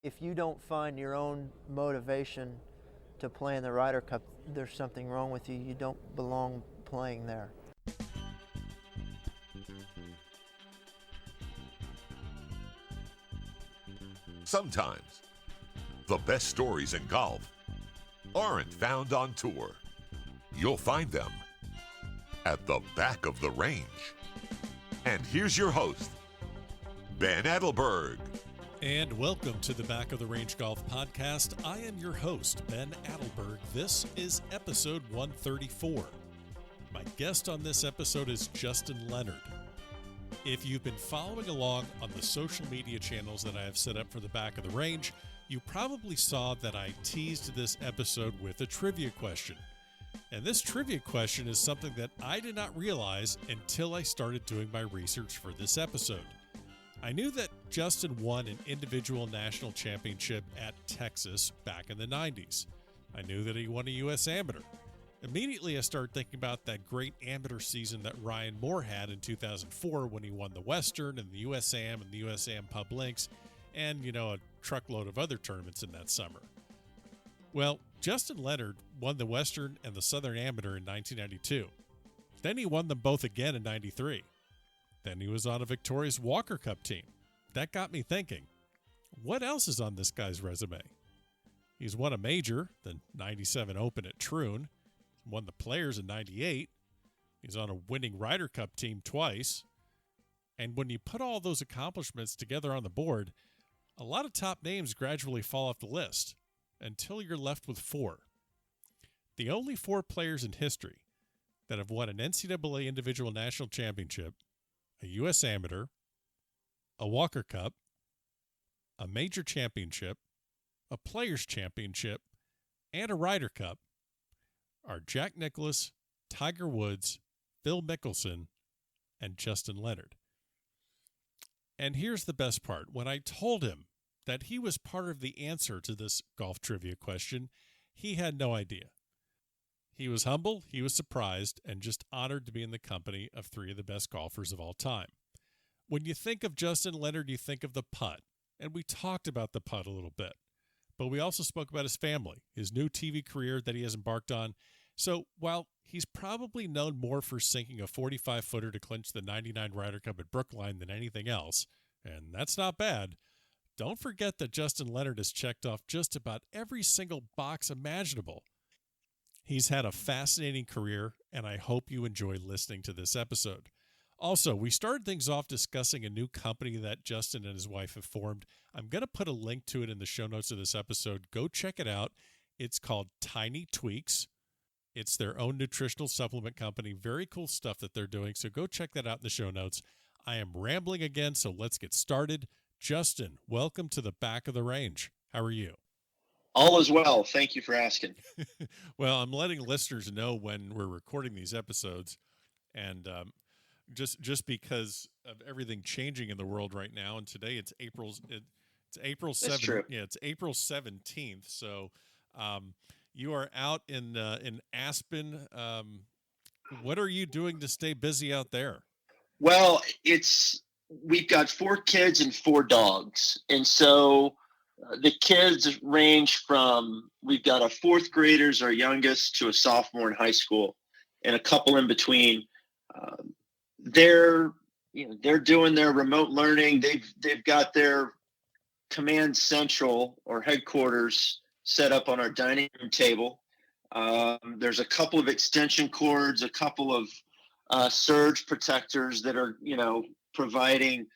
If you don't find your own motivation to play in the Ryder Cup, there's something wrong with you. You don't belong playing there. Sometimes the best stories in golf aren't found on tour. You'll find them at the back of the range. And here's your host, Ben Adelberg. And welcome to the Back of the Range Golf Podcast. I am your host, Ben Adelberg. This is episode 134. My guest on this episode is Justin Leonard. If you've been following along on the social media channels that I have set up for the Back of the Range, you probably saw that I teased this episode with a trivia question. And this trivia question is something that I did not realize until I started doing my research for this episode. I knew that Justin won an individual national championship at Texas back in the 90s. I knew that he won a U.S. Amateur. Immediately, I started thinking about that great amateur season that Ryan Moore had in 2004 when he won the Western and the U.S. Am and the U.S. Am Pub Links and, a truckload of other tournaments in that summer. Well, Justin Leonard won the Western and the Southern Amateur in 1992. Then he won them both again in 93. Then he was on a victorious Walker Cup team. That got me thinking, what else is on this guy's resume? He's won a major, the 97 Open at Troon. Won the Players in 98. He's on a winning Ryder Cup team twice. And when you put all those accomplishments together on the board, a lot of top names gradually fall off the list until you're left with four. The only four players in history that have won an NCAA individual national championship, a U.S. Amateur, a Walker Cup, a major championship, a Players Championship, and a Ryder Cup are Jack Nicklaus, Tiger Woods, Phil Mickelson, and Justin Leonard. And here's the best part. When I told him that he was part of the answer to this golf trivia question, he had no idea. He was humble, he was surprised, and just honored to be in the company of three of the best golfers of all time. When you think of Justin Leonard, you think of the putt. And we talked about the putt a little bit. But we also spoke about his family, his new TV career that he has embarked on. So while he's probably known more for sinking a 45-footer to clinch the 99 Ryder Cup at Brookline than anything else, and that's not bad, don't forget that Justin Leonard has checked off just about every single box imaginable. He's had a fascinating career, and I hope you enjoy listening to this episode. Also, we started things off discussing a new company that Justin and his wife have formed. I'm going to put a link to it in the show notes of this episode. Go check it out. It's called Tiny Tweaks. It's their own nutritional supplement company. Very cool stuff that they're doing, so go check that out in the show notes. I am rambling again, so let's get started. Justin, welcome to the Back of the Range. How are you? All is well. Thank you for asking. Well, I'm letting listeners know when we're recording these episodes, and just because of everything changing in the world right now, and today it's April 7th. Yeah, it's April 17th. So you are out in Aspen. What are you doing to stay busy out there? Well, we've got 4 kids and 4 dogs, and so the kids range from, we've got a 4th graders, our youngest, to a sophomore in high school, and a couple in between. They're doing their remote learning. They've got their command central or headquarters set up on our dining room table. There's a couple of extension cords, a couple of surge protectors that are, providing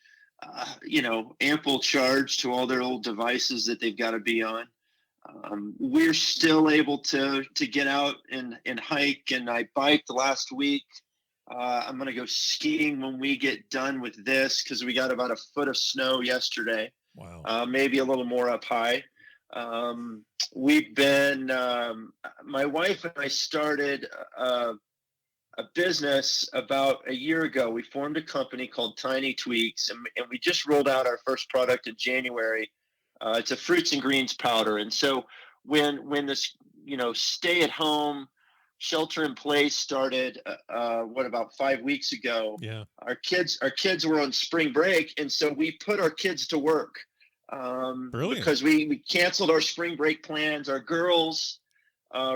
ample charge to all their old devices that they've got to be on. We're still able to get out and hike, and I biked last week. I'm going to go skiing when we get done with this because we got about a foot of snow yesterday. Wow. Maybe a little more up high. We've been, my wife and I started a business about a year ago. We formed a company called Tiny Tweaks, and we just rolled out our first product in January. It's a fruits and greens powder. And so when this, stay at home, shelter in place started, about 5 weeks ago, yeah, our kids were on spring break. And so we put our kids to work. Brilliant. because we canceled our spring break plans. Our girls,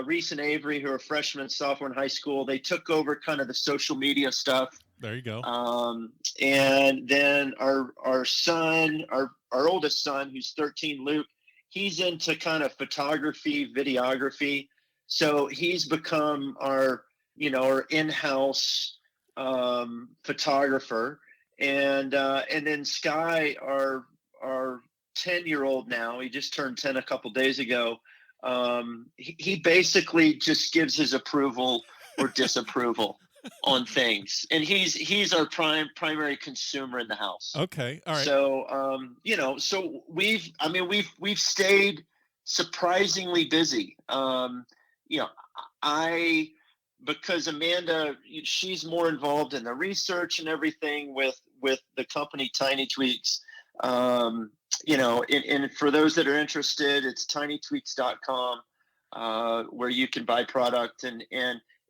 Reese and Avery, who are freshmen and sophomore in high school, they took over kind of the social media stuff. There you go. And then our son, our oldest son, who's 13, Luke, he's into kind of photography, videography. So he's become our in-house photographer. And then Sky, our 10-year-old now, he just turned 10 a couple days ago. He basically just gives his approval or disapproval on things, and he's our primary consumer in the house. Okay, all right. So so we've stayed surprisingly busy. Because Amanda, she's more involved in the research and everything with the company Tiny Tweaks. And for those that are interested, it's tinytweaks.com, where you can buy product. And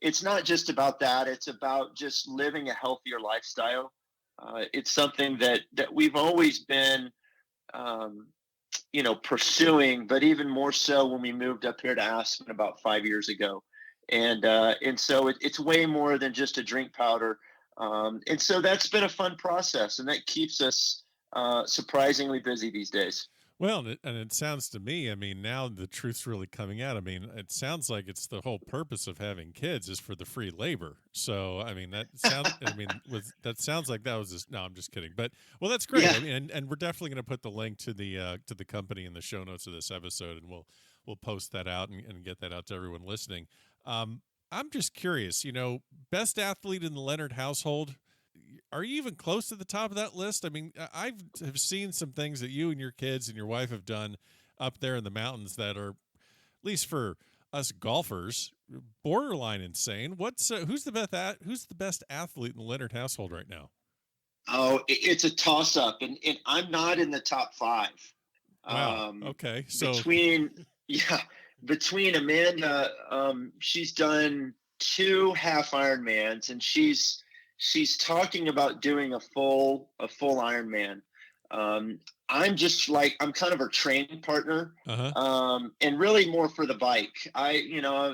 it's not just about that. It's about just living a healthier lifestyle. It's something that we've always been, pursuing, but even more so when we moved up here to Aspen about 5 years ago. And so it's way more than just a drink powder. And so that's been a fun process, and that keeps us surprisingly busy these days. Well, and it sounds to me, I mean, now the truth's really coming out. I mean, it sounds like it's the whole purpose of having kids is for the free labor. So, I mean, that sounds like that was just, no, I'm just kidding. But, well, that's great. Yeah. I mean, and we're definitely going to put the link to the company in the show notes of this episode, and we'll post that out and get that out to everyone listening. I'm just curious, best athlete in the Leonard household. Are you even close to the top of that list? I mean, have seen some things that you and your kids and your wife have done up there in the mountains that are, at least for us golfers, borderline insane. Who's the best athlete in the Leonard household right now? Oh, it's a toss up, and I'm not in the top 5. Wow. Okay. So between Amanda, she's done 2 half Ironmans, and she's talking about doing a full Ironman. I'm just I'm kind of her training partner, and really more for the bike.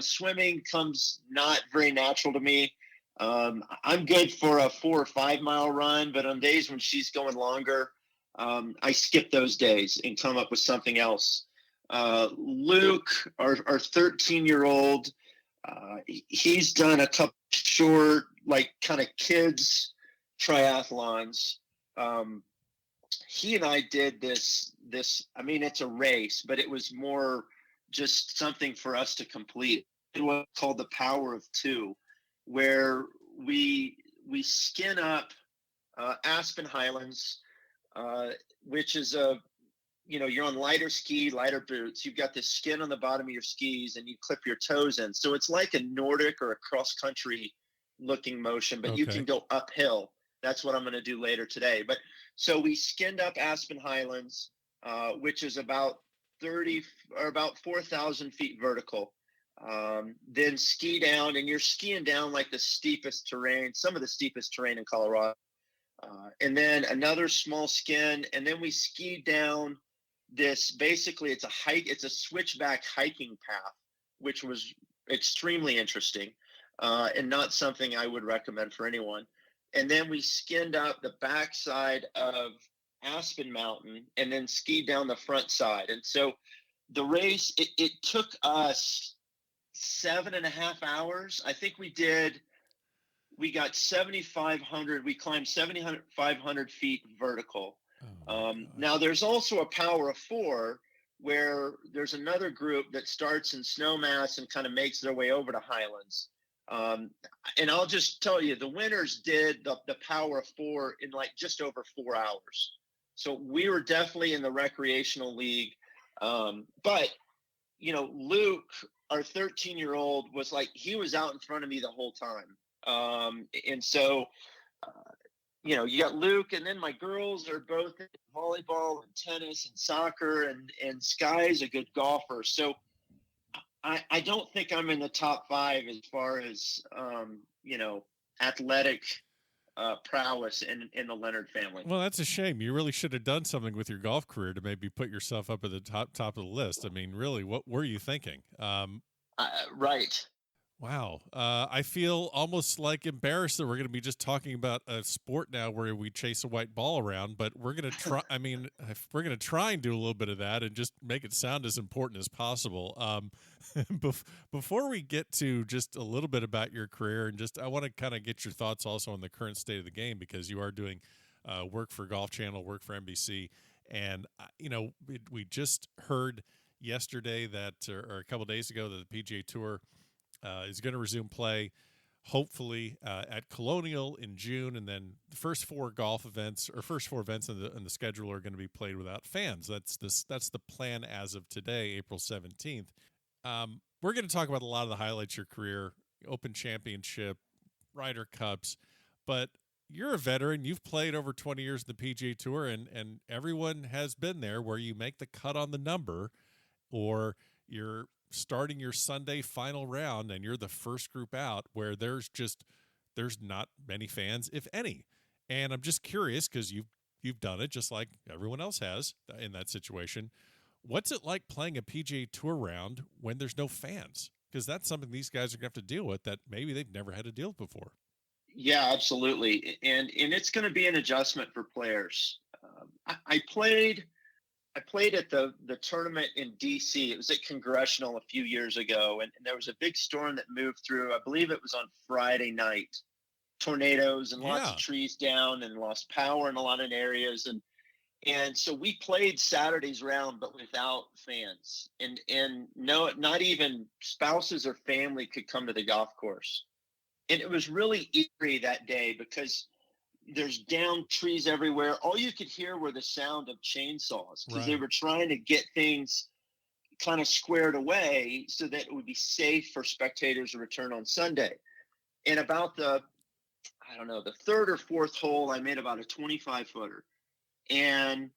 Swimming comes not very natural to me. I'm good for a 4 or 5 mile run, but on days when she's going longer, I skip those days and come up with something else. Luke, our 13-year-old, he's done a couple short, kind of kids triathlons. He and I did this, I mean, it's a race, but it was more just something for us to complete. It was called the Power of Two, where we skin up Aspen Highlands, which is you're on lighter boots. You've got this skin on the bottom of your skis, and you clip your toes in. So it's like a Nordic or a cross-country looking motion, but you can go uphill. That's what I'm going to do later today. But so we skinned up Aspen Highlands, which is about 4,000 feet vertical. Then ski down, and you're skiing down like the steepest terrain, some of the steepest terrain in Colorado. And then another small skin, and then we skied down this, basically it's a switchback hiking path, which was extremely interesting, and not something I would recommend for anyone. And then we skinned up the backside of Aspen Mountain and then skied down the front side. And so the race, it took us 7.5 hours. I think we got 7,500. We climbed 7,500 feet vertical. Now there's also a Power of 4 where there's another group that starts in Snowmass and kind of makes their way over to Highlands. And I'll just tell you, the winners did the Power of 4 in just over 4 hours. So we were definitely in the recreational league. But Luke, our 13-year-old, was he was out in front of me the whole time. And so, you got Luke, and then my girls are both in volleyball and tennis and soccer, and Sky's a good golfer. So I don't think I'm in the top 5 as far as, athletic prowess in the Leonard family. Well, that's a shame. You really should have done something with your golf career to maybe put yourself up at the top of the list. I mean, really, what were you thinking? Right. Wow. I feel almost like embarrassed that we're going to be just talking about a sport now where we chase a white ball around, but we're going to try. I mean, we're going to try and do a little bit of that and just make it sound as important as possible. Before we get to just a little bit about your career and I want to kind of get your thoughts also on the current state of the game, because you are doing work for Golf Channel, work for NBC. And, we just heard yesterday or a couple of days ago, that the PGA Tour is going to resume play, hopefully at Colonial in June, and then the first four events in the schedule are going to be played without fans. That's the plan as of today, April 17th. We're going to talk about a lot of the highlights of your career, Open Championship, Ryder Cups, but you're a veteran. You've played over 20 years in the PGA Tour, and everyone has been there where you make the cut on the number, or you're starting your Sunday final round and you're the first group out, where there's not many fans, if any. And I'm just curious, because you've done it just like everyone else has in that situation. What's it like playing a PGA Tour round when there's no fans? Because that's something these guys are going to have to deal with that maybe they've never had to deal with before. Yeah, absolutely. And it's going to be an adjustment for players. I played at the tournament in DC. It was at Congressional a few years ago, and there was a big storm that moved through. I believe it was on Friday night. Tornadoes and lots of trees down, and lost power in a lot of areas. And so we played Saturday's round, but without fans. And no, not even spouses or family could come to the golf course. And it was really eerie that day because there's down trees everywhere. All you could hear were the sound of chainsaws, because they were trying to get things kind of squared away so that it would be safe for spectators to return on Sunday. And about the third or fourth hole, I made about a 25-footer. And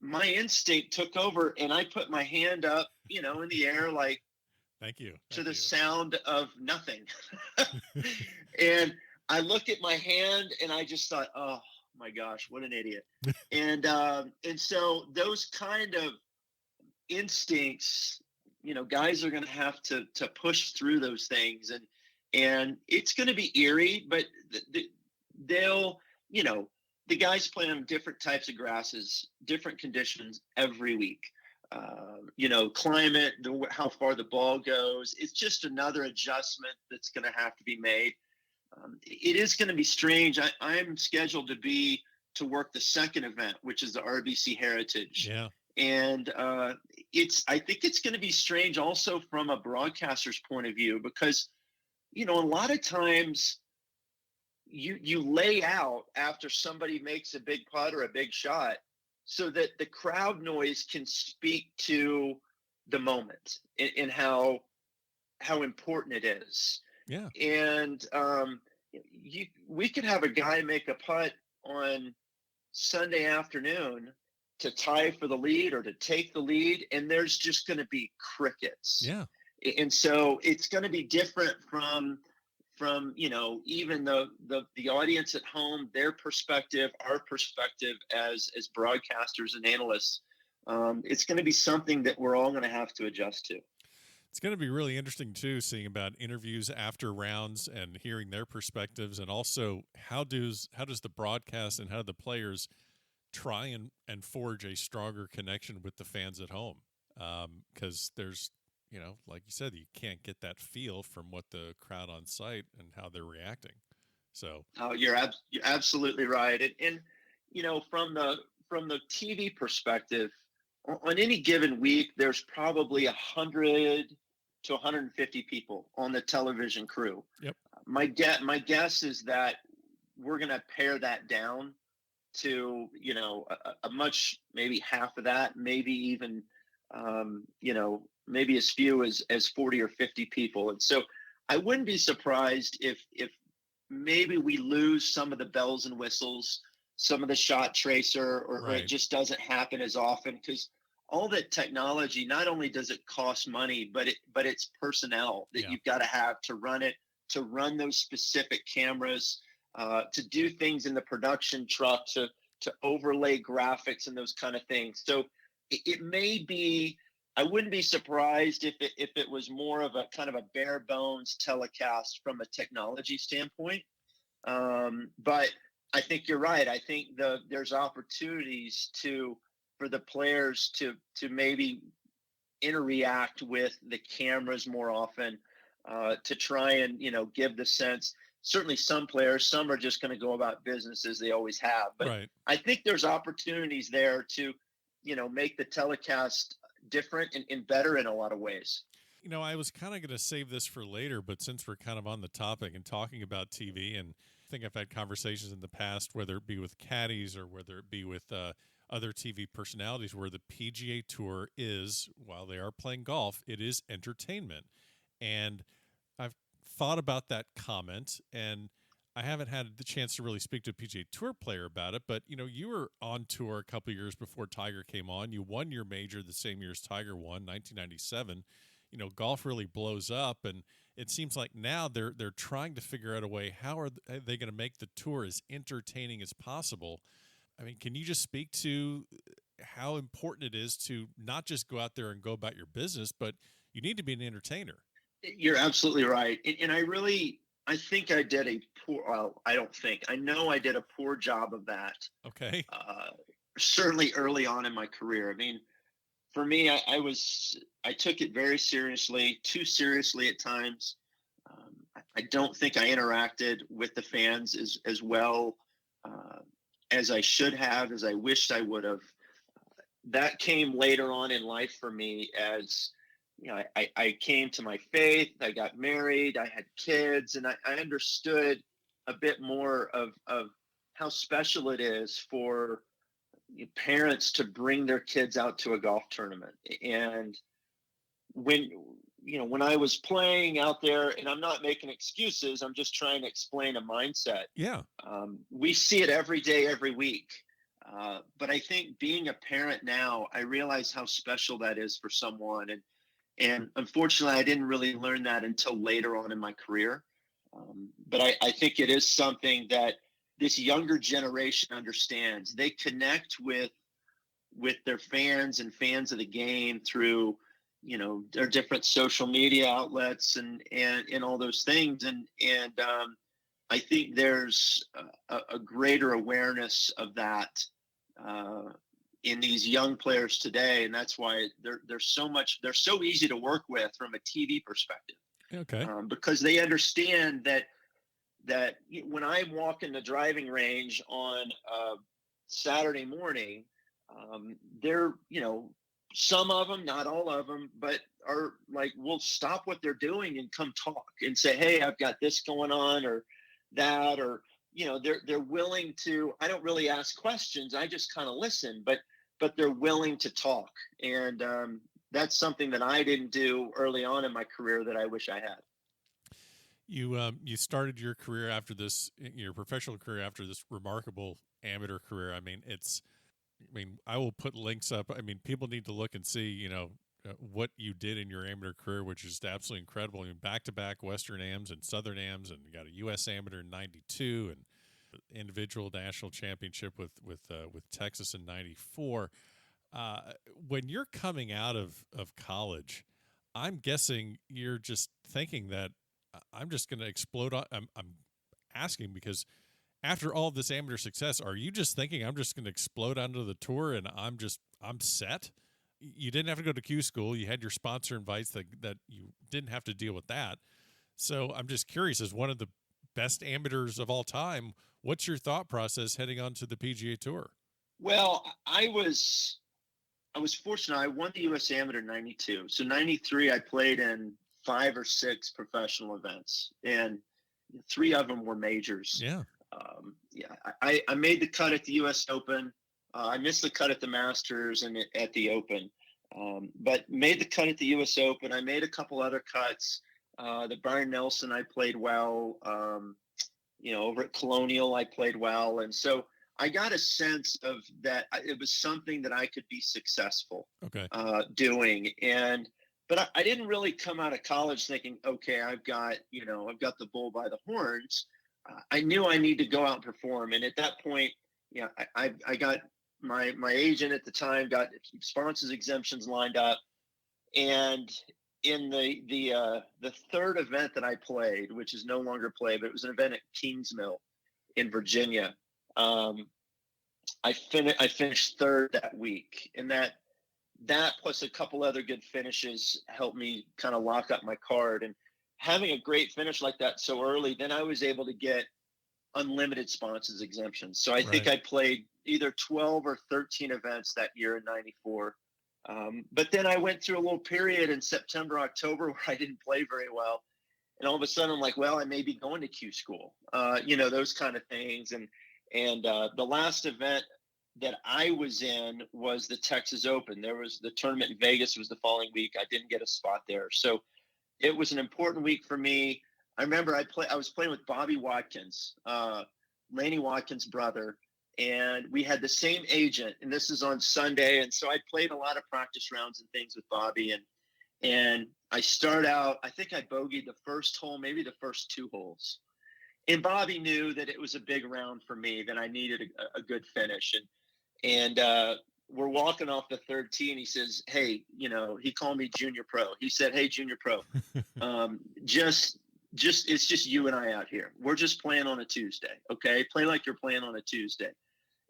my instinct took over, and I put my hand up, in the air, like, Thank you. To the sound of nothing. And I looked at my hand and I just thought, oh my gosh, what an idiot. And so those kind of instincts, guys are going to have to push through those things, and it's going to be eerie, but they'll, the guys play on different types of grasses, different conditions every week. Climate, how far the ball goes. It's just another adjustment that's going to have to be made. It is going to be strange. I'm scheduled to work the second event, which is the RBC Heritage. Yeah. And I think it's going to be strange also from a broadcaster's point of view, because, a lot of times you lay out after somebody makes a big putt or a big shot, so that the crowd noise can speak to the moment and how important it is. Yeah. And we could have a guy make a putt on Sunday afternoon to tie for the lead or to take the lead, and there's just going to be crickets. Yeah. And so it's going to be different from even the audience at home, their perspective, our perspective as broadcasters and analysts. It's going to be something that we're all going to have to adjust to. It's going to be really interesting too, seeing about interviews after rounds and hearing their perspectives, and also how does the broadcast and how do the players try and forge a stronger connection with the fans at home, because there's, like you said, you can't get that feel from what the crowd on site and how they're reacting. So you're absolutely right. And from the TV perspective, on any given week, there's probably 100 to 150 people on the television crew. Yep. My guess is that we're going to pare that down to a much, maybe half of that, maybe even maybe as few as 40 or 50 people. And so I wouldn't be surprised if maybe we lose some of the bells and whistles, some of the shot tracer, or it just doesn't happen as often, because all that technology, not only does it cost money, but it's personnel that you've got to have to run it, to run those specific cameras. to do things in the production truck, to overlay graphics and those kind of things. So it may be, I wouldn't be surprised if it was more of a kind of a bare bones telecast from a technology standpoint. But I think you're right. I think there's opportunities for the players to maybe interact with the cameras more often, to try and, give the sense. Certainly some players, some are just going to go about business as they always have. But Right. I think there's opportunities there to, make the telecast different and better in a lot of ways. I was kind of going to save this for later, but since we're kind of on the topic and talking about TV, and I think I've had conversations in the past, whether it be with caddies or whether it be with other TV personalities, where the PGA Tour is, while they are playing golf, it is entertainment. And I've thought about that comment, and I haven't had the chance to really speak to a PGA Tour player about it, but, you were on tour a couple of years before Tiger came on. You won your major the same year as Tiger won, 1997. Golf really blows up, and it seems like now they're trying to figure out a way, how are they going to make the tour as entertaining as possible? I mean, can you just speak to how important it is to not just go out there and go about your business, but you need to be an entertainer? You're absolutely right. And I think I did a poor, well, I know I did a poor job of that. Okay. Certainly early on in my career. I mean, for me, I took it very seriously, too seriously at times. I don't think I interacted with the fans as well as I should have, as I wished I would have. That came later on in life for me as, I came to my faith, I got married, I had kids, and I understood a bit more of how special it is for parents to bring their kids out to a golf tournament. And when I was playing out there, and I'm not making excuses, I'm just trying to explain a mindset. Yeah. We see it every day, every week. But I think being a parent now, I realize how special that is for someone. And unfortunately, I didn't really learn that until later on in my career. But I think it is something that this younger generation understands. They connect with their fans and fans of the game through, their different social media outlets and all those things. And I think there's a greater awareness of that in these young players today. And that's why they're so easy to work with from a TV perspective. Okay. Because they understand that when I walk in the driving range on Saturday morning, they're, some of them, not all of them, but are like, will stop what they're doing and come talk and say, hey, I've got this going on or that, or, they're willing to, I don't really ask questions. I just kind of listen, but they're willing to talk. And that's something that I didn't do early on in my career that I wish I had. You started your career after this, your professional career after this remarkable amateur career. I will put links up. I mean, people need to look and see, what you did in your amateur career, which is absolutely incredible. I mean, back-to-back Western Ams and Southern Ams, and you got a U.S. Amateur in '92 and individual national championship with Texas in '94. When you're coming out of college, I'm guessing you're just thinking that I'm just going to explode. I'm asking because after all of this amateur success, are you just thinking I'm just going to explode onto the tour and I'm set? You didn't have to go to Q school. You had your sponsor invites that you didn't have to deal with that. So I'm just curious, as one of the best amateurs of all time, what's your thought process heading on to the PGA Tour? Well, I was fortunate. I won the U.S. Amateur in '92. So '93, I played in 5 or 6 professional events, and 3 of them were majors. Yeah. I made the cut at the U.S. Open. I missed the cut at the Masters and at the Open, but made the cut at the U.S. Open. I made a couple other cuts. The Byron Nelson, I played well. Over at Colonial, I played well. And so I got a sense of that it was something that I could be successful doing. But I didn't really come out of college thinking, okay, I've got the bull by the horns. I knew I need to go out and perform. And at that point, yeah, I got my agent at the time, got sponsors exemptions lined up. And in the third event that I played, which is no longer played, but it was an event at Kingsmill in Virginia. I finished third that week, and that plus a couple other good finishes helped me kind of lock up my card. And having a great finish like that so early, then I was able to get unlimited sponsors exemptions. So I think I played either 12 or 13 events that year in '94. But then I went through a little period in September, October where I didn't play very well. And all of a sudden I'm like, well, I may be going to Q school, those kind of things. And the last event that I was in was the Texas Open. There was the tournament in Vegas was the following week. I didn't get a spot there. So it was an important week for me. I remember I was playing with Bobby Watkins, Laney Watkins' brother, and we had the same agent, and this is on Sunday. And so I played a lot of practice rounds and things with Bobby, and I start out, I think I bogeyed the first hole, maybe the first two holes. And Bobby knew that it was a big round for me, that I needed a good finish. And we're walking off the third tee, and he says, hey, he called me Junior Pro. He said, hey, Junior Pro, it's just you and I out here. We're just playing on a Tuesday, okay? Play like you're playing on a Tuesday.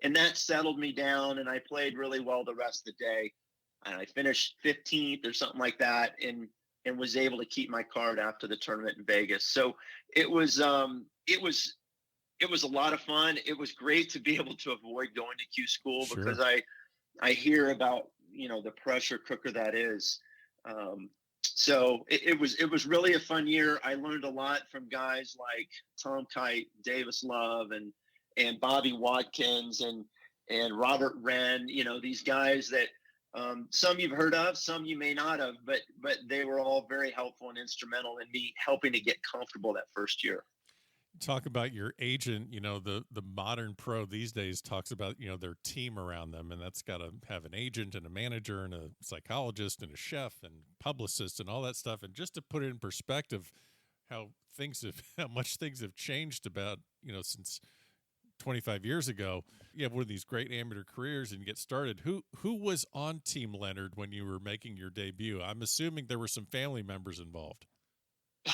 And that settled me down, and I played really well the rest of the day. And I finished 15th or something like that, and was able to keep my card after the tournament in Vegas. So it was a lot of fun. It was great to be able to avoid going to Q school because I hear about, the pressure cooker that is. So it was really a fun year. I learned a lot from guys like Tom Kite, Davis Love, and Bobby Watkins and Robert Wren, these guys that some you've heard of, some you may not have, but they were all very helpful and instrumental in me helping to get comfortable that first year. Talk about your agent, the modern pro these days talks about, their team around them, and that's got to have an agent and a manager and a psychologist and a chef and publicist and all that stuff. And just to put it in perspective, how much things have changed about, since 25 years ago. You have one of these great amateur careers and you get started. Who was on Team Leonard when you were making your debut? I'm assuming there were some family members involved.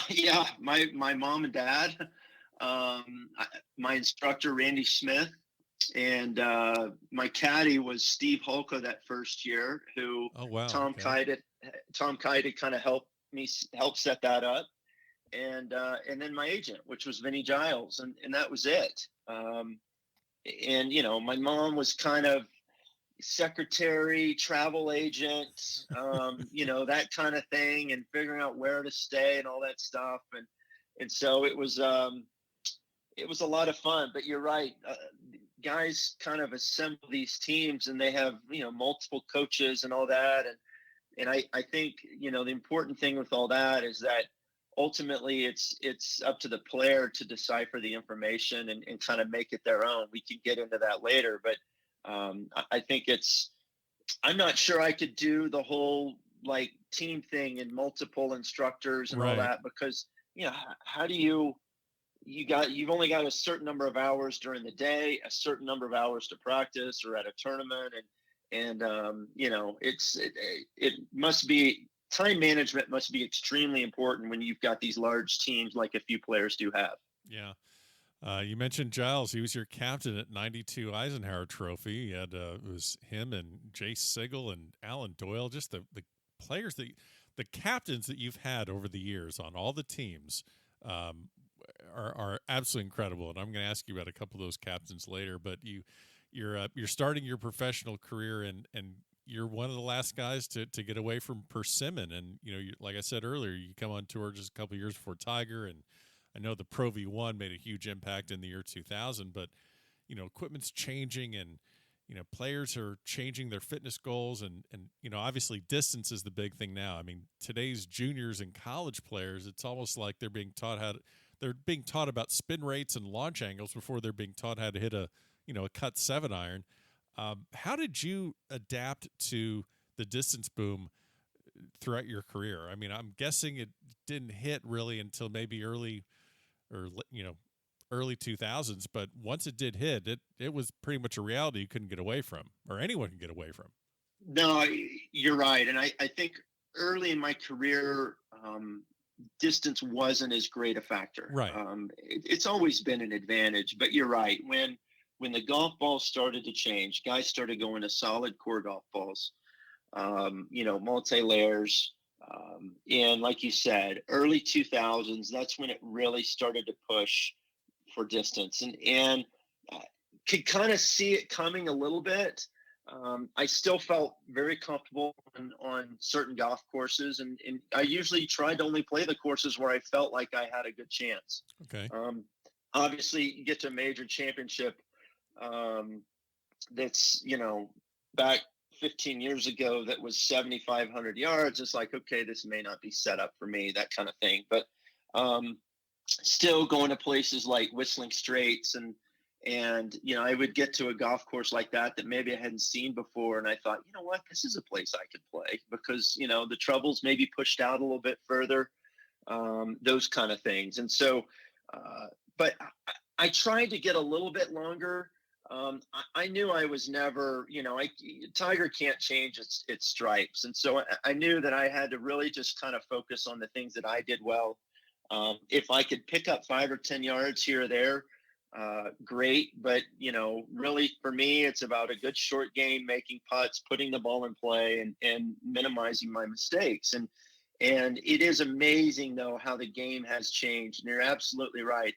Yeah, my mom and dad, my instructor, Randy Smith, and my caddy was Steve Holka that first year, who Tom Kite kind of helped set that up. And then my agent, which was Vinny Giles, and that was it. My mom was kind of secretary, travel agent, that kind of thing, and figuring out where to stay and all that stuff. And so it was a lot of fun. But you're right, guys kind of assemble these teams, and they have multiple coaches and all that. And I think the important thing with all that is that ultimately it's up to the player to decipher the information and kind of make it their own. We can get into that later, but I think I'm not sure I could do the whole like team thing and multiple instructors and all that, because how do you've only got a certain number of hours during the day, a certain number of hours to practice or at a tournament, and it must be, time management must be extremely important when you've got these large teams like a few players do have. Yeah. You mentioned Giles. He was your captain at 92 Eisenhower Trophy. You had it was him and Jay Sigel and Alan Doyle, just the players the captains that you've had over the years on all the teams are absolutely incredible. And I'm going to ask you about a couple of those captains later, but you're starting your professional career and you're one of the last guys to get away from Persimmon. And, like I said earlier, you come on tour just a couple of years before Tiger. And I know the Pro V1 made a huge impact in the year 2000, but, equipment's changing and, players are changing their fitness goals. And, obviously distance is the big thing now. I mean, today's juniors and college players, it's almost like they're being taught about spin rates and launch angles before they're being taught how to hit a cut 7-iron. How did you adapt to the distance boom throughout your career? I mean, I'm guessing it didn't hit really until maybe early or, early 2000s, but once it did hit, it was pretty much a reality you couldn't get away from, or anyone can get away from. No, you're right. And I think early in my career, distance wasn't as great a factor. Right. It's always been an advantage, but you're right. When the golf balls started to change, guys started going to solid core golf balls, multi-layers. And like you said, early 2000s, that's when it really started to push for distance, and could kind of see it coming a little bit. I still felt very comfortable on certain golf courses, and I usually tried to only play the courses where I felt like I had a good chance. Okay. Obviously, you get to a major championship that's, back 15 years ago that was 7,500 yards. It's like, okay, this may not be set up for me, that kind of thing. But still going to places like Whistling Straits and I would get to a golf course like that maybe I hadn't seen before. And I thought, you know what, this is a place I could play because, the troubles maybe pushed out a little bit further, those kind of things. And so, but I tried to get a little bit longer. I knew I was never, Tiger can't change its stripes. And so I knew that I had to really just kind of focus on the things that I did well. If I could pick up 5 or 10 yards here or there, great. But, really for me, it's about a good short game, making putts, putting the ball in play and minimizing my mistakes. And it is amazing though, how the game has changed. And you're absolutely right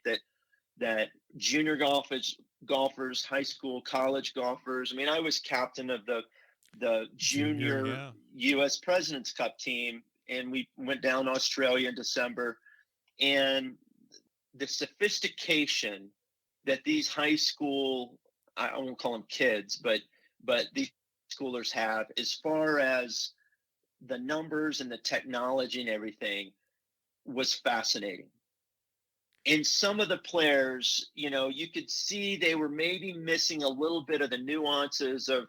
that junior golfers, high school, college golfers. I mean, I was captain of the junior U.S. President's Cup team, and we went down to Australia in December. And the sophistication that these high school, I won't call them kids, but these schoolers have as far as the numbers and the technology and everything was fascinating. And some of the players, you could see they were maybe missing a little bit of the nuances of,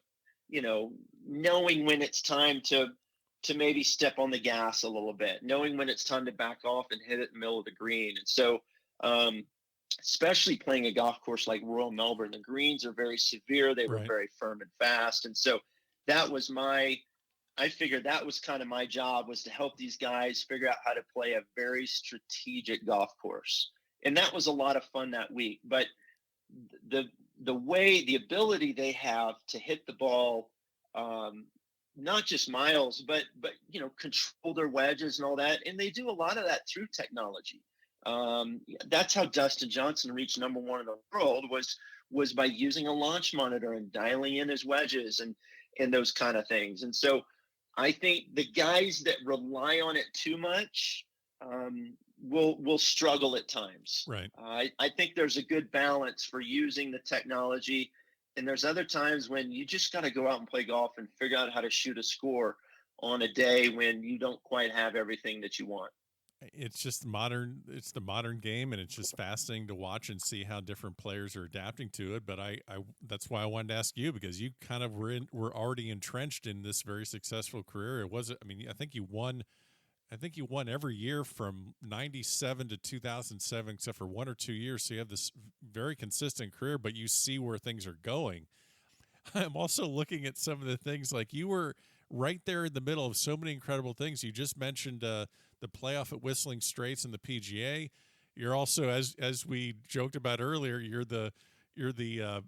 knowing when it's time to maybe step on the gas a little bit, knowing when it's time to back off and hit it in the middle of the green. And so, especially playing a golf course like Royal Melbourne, the greens are very severe. They were very firm and fast. And so that was I figured that was kind of my job, was to help these guys figure out how to play a very strategic golf course. And that was a lot of fun that week. But the ability they have to hit the ball, not just miles, but control their wedges and all that. And they do a lot of that through technology. That's how Dustin Johnson reached number 1 in the world, was by using a launch monitor and dialing in his wedges and those kind of things. And so I think the guys that rely on it too much will struggle at times. Right. I think there's a good balance for using the technology, and there's other times when you just got to go out and play golf and figure out how to shoot a score on a day when you don't quite have everything that you want. It's just it's the modern game, and it's just fascinating to watch and see how different players are adapting to it. But I that's why I wanted to ask you, because you kind of were already entrenched in this very successful career. I think you won every year from 97 to 2007, except for 1 or 2 years. So you have this very consistent career, but you see where things are going. I'm also looking at some of the things, like you were right there in the middle of so many incredible things. You just mentioned the playoff at Whistling Straits and the PGA. You're also, as we joked about earlier, you're the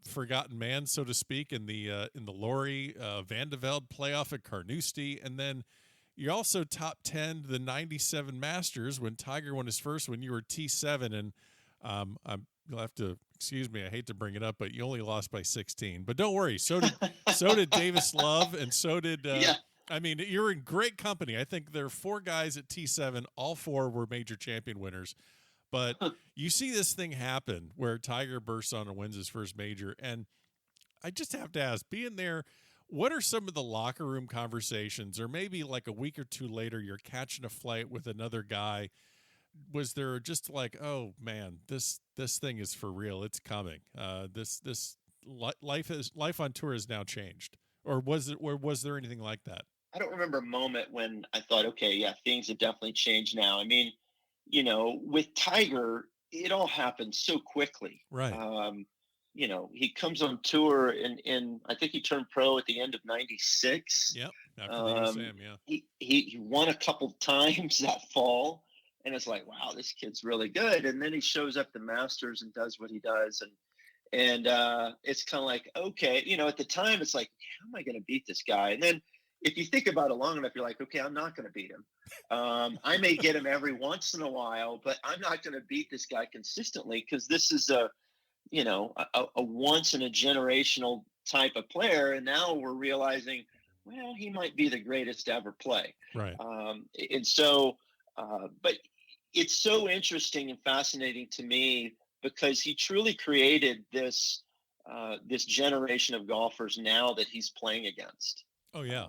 forgotten man, so to speak, in the Laurie Van de Velde playoff at Carnoustie, and then you're also top 10 the 97 Masters when Tiger won his first, when you were T7, and you'll have to excuse me, I hate to bring it up, but you only lost by 16. But don't worry, so did Davis Love, and so did I mean, you're in great company. I think there are 4 guys at T7. All 4 were major champion winners. But you see this thing happen where Tiger bursts on and wins his first major. And I just have to ask, being there, what are some of the locker room conversations? Or maybe like a week or 2 later, you're catching a flight with another guy. Was there just like, oh, man, this thing is for real. It's coming. Life on tour has now changed. Or was there anything like that? I don't remember a moment when I thought, okay, yeah, things have definitely changed now. I mean, with Tiger, it all happened so quickly. Right. He comes on tour in I think he turned pro at the end of '96. Yep. After the USAM, yeah. He won a couple times that fall, and it's like, wow, this kid's really good. And then he shows up the Masters and does what he does, and it's kind of like, okay, at the time it's like, how am I going to beat this guy? And then if you think about it long enough, you're like, okay, I'm not going to beat him. I may get him every once in a while, but I'm not going to beat this guy consistently, because this is a once in a generational type of player. And now we're realizing, well, he might be the greatest to ever play. Right. And so, but it's so interesting and fascinating to me, because he truly created this generation of golfers now that he's playing against. Oh yeah.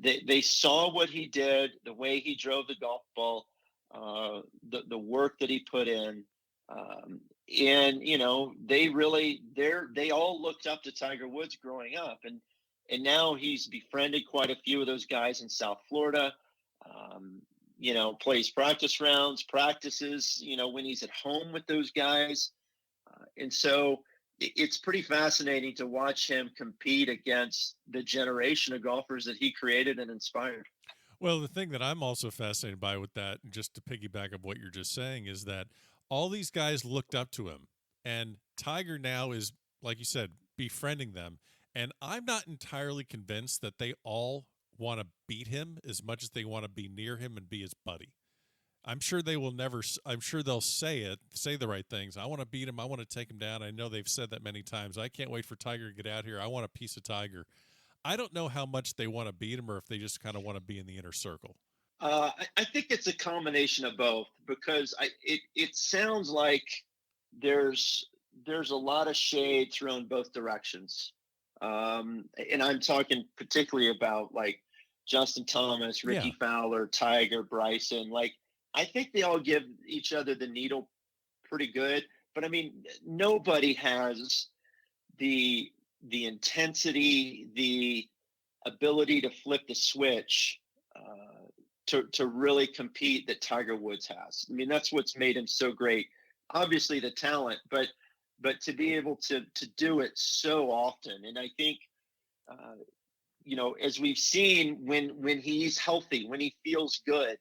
They saw what he did, the way he drove the golf ball, the work that he put in, and they all looked up to Tiger Woods growing up, and now he's befriended quite a few of those guys in South Florida. Plays practice rounds, practices, when he's at home with those guys. And so it's pretty fascinating to watch him compete against the generation of golfers that he created and inspired. Well, the thing that I'm also fascinated by with that, just to piggyback of what you're just saying, is that all these guys looked up to him, and Tiger now is, like you said, befriending them. And I'm not entirely convinced that they all want to beat him as much as they want to be near him and be his buddy. I'm sure they will never, I'm sure they'll say the right things. I want to beat him. I want to take him down. I know they've said that many times. I can't wait for Tiger to get out here. I want a piece of Tiger. I don't know how much they want to beat him, or if they just kind of want to be in the inner circle. I think it's a combination of both, because it sounds like there's a lot of shade thrown both directions. And I'm talking particularly about like Justin Thomas, Ricky Fowler, Tiger, Bryson. Like, I think they all give each other the needle pretty good, but I mean, nobody has the intensity, the ability to flip the switch, to really compete that Tiger Woods has. I mean, that's what's made him so great. Obviously the talent, but to be able to do it so often. And I think, as we've seen, when he's healthy, when he feels good,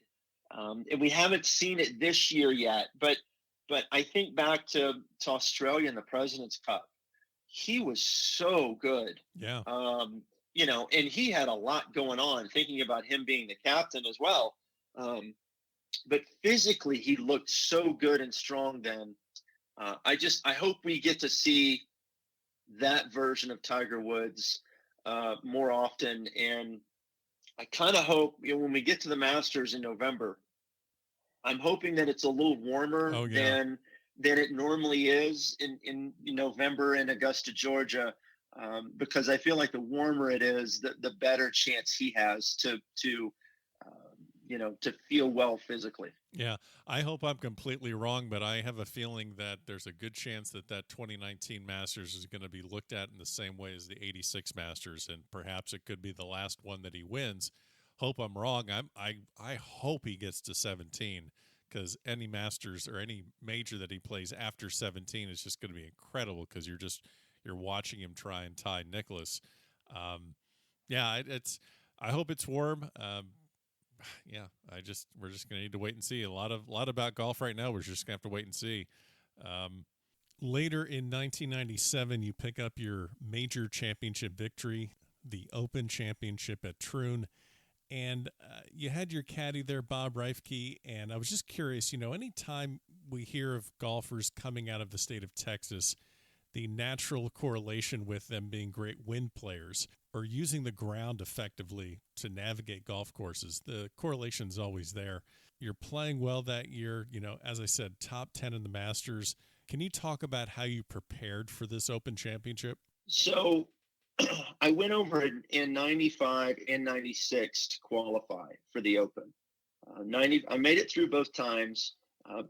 and we haven't seen it this year yet, but I think back to Australia in the President's Cup, he was so good. Yeah. And he had a lot going on, thinking about him being the captain as well. But physically, he looked so good and strong then. I hope we get to see that version of Tiger Woods more often. And I kind of hope, when we get to the Masters in November, I'm hoping that it's a little warmer than it normally is in November in Augusta, Georgia, because I feel like the warmer it is, the better chance he has to feel well physically. Yeah, I hope I'm completely wrong, but I have a feeling that there's a good chance that 2019 Masters is going to be looked at in the same way as the 86 Masters, and perhaps it could be the last one that he wins. Hope I'm wrong. I hope he gets to 17, because any Masters or any major that he plays after 17 is just going to be incredible, because you're watching him try and tie Nicklaus. I hope it's warm. We're just going to need to wait and see. A lot about golf right now. We're just going to have to wait and see. Later in 1997, you pick up your major championship victory, the Open Championship at Troon, and you had your caddy there, Bob Reifke. And I was just curious, anytime we hear of golfers coming out of the state of Texas, the natural correlation with them being great wind players or using the ground effectively to navigate golf courses, the correlation's always there. You're playing well that year, as I said, top 10 in the Masters. Can you talk about how you prepared for this Open Championship? So I went over in 95 and 96 to qualify for the Open. I made it through both times.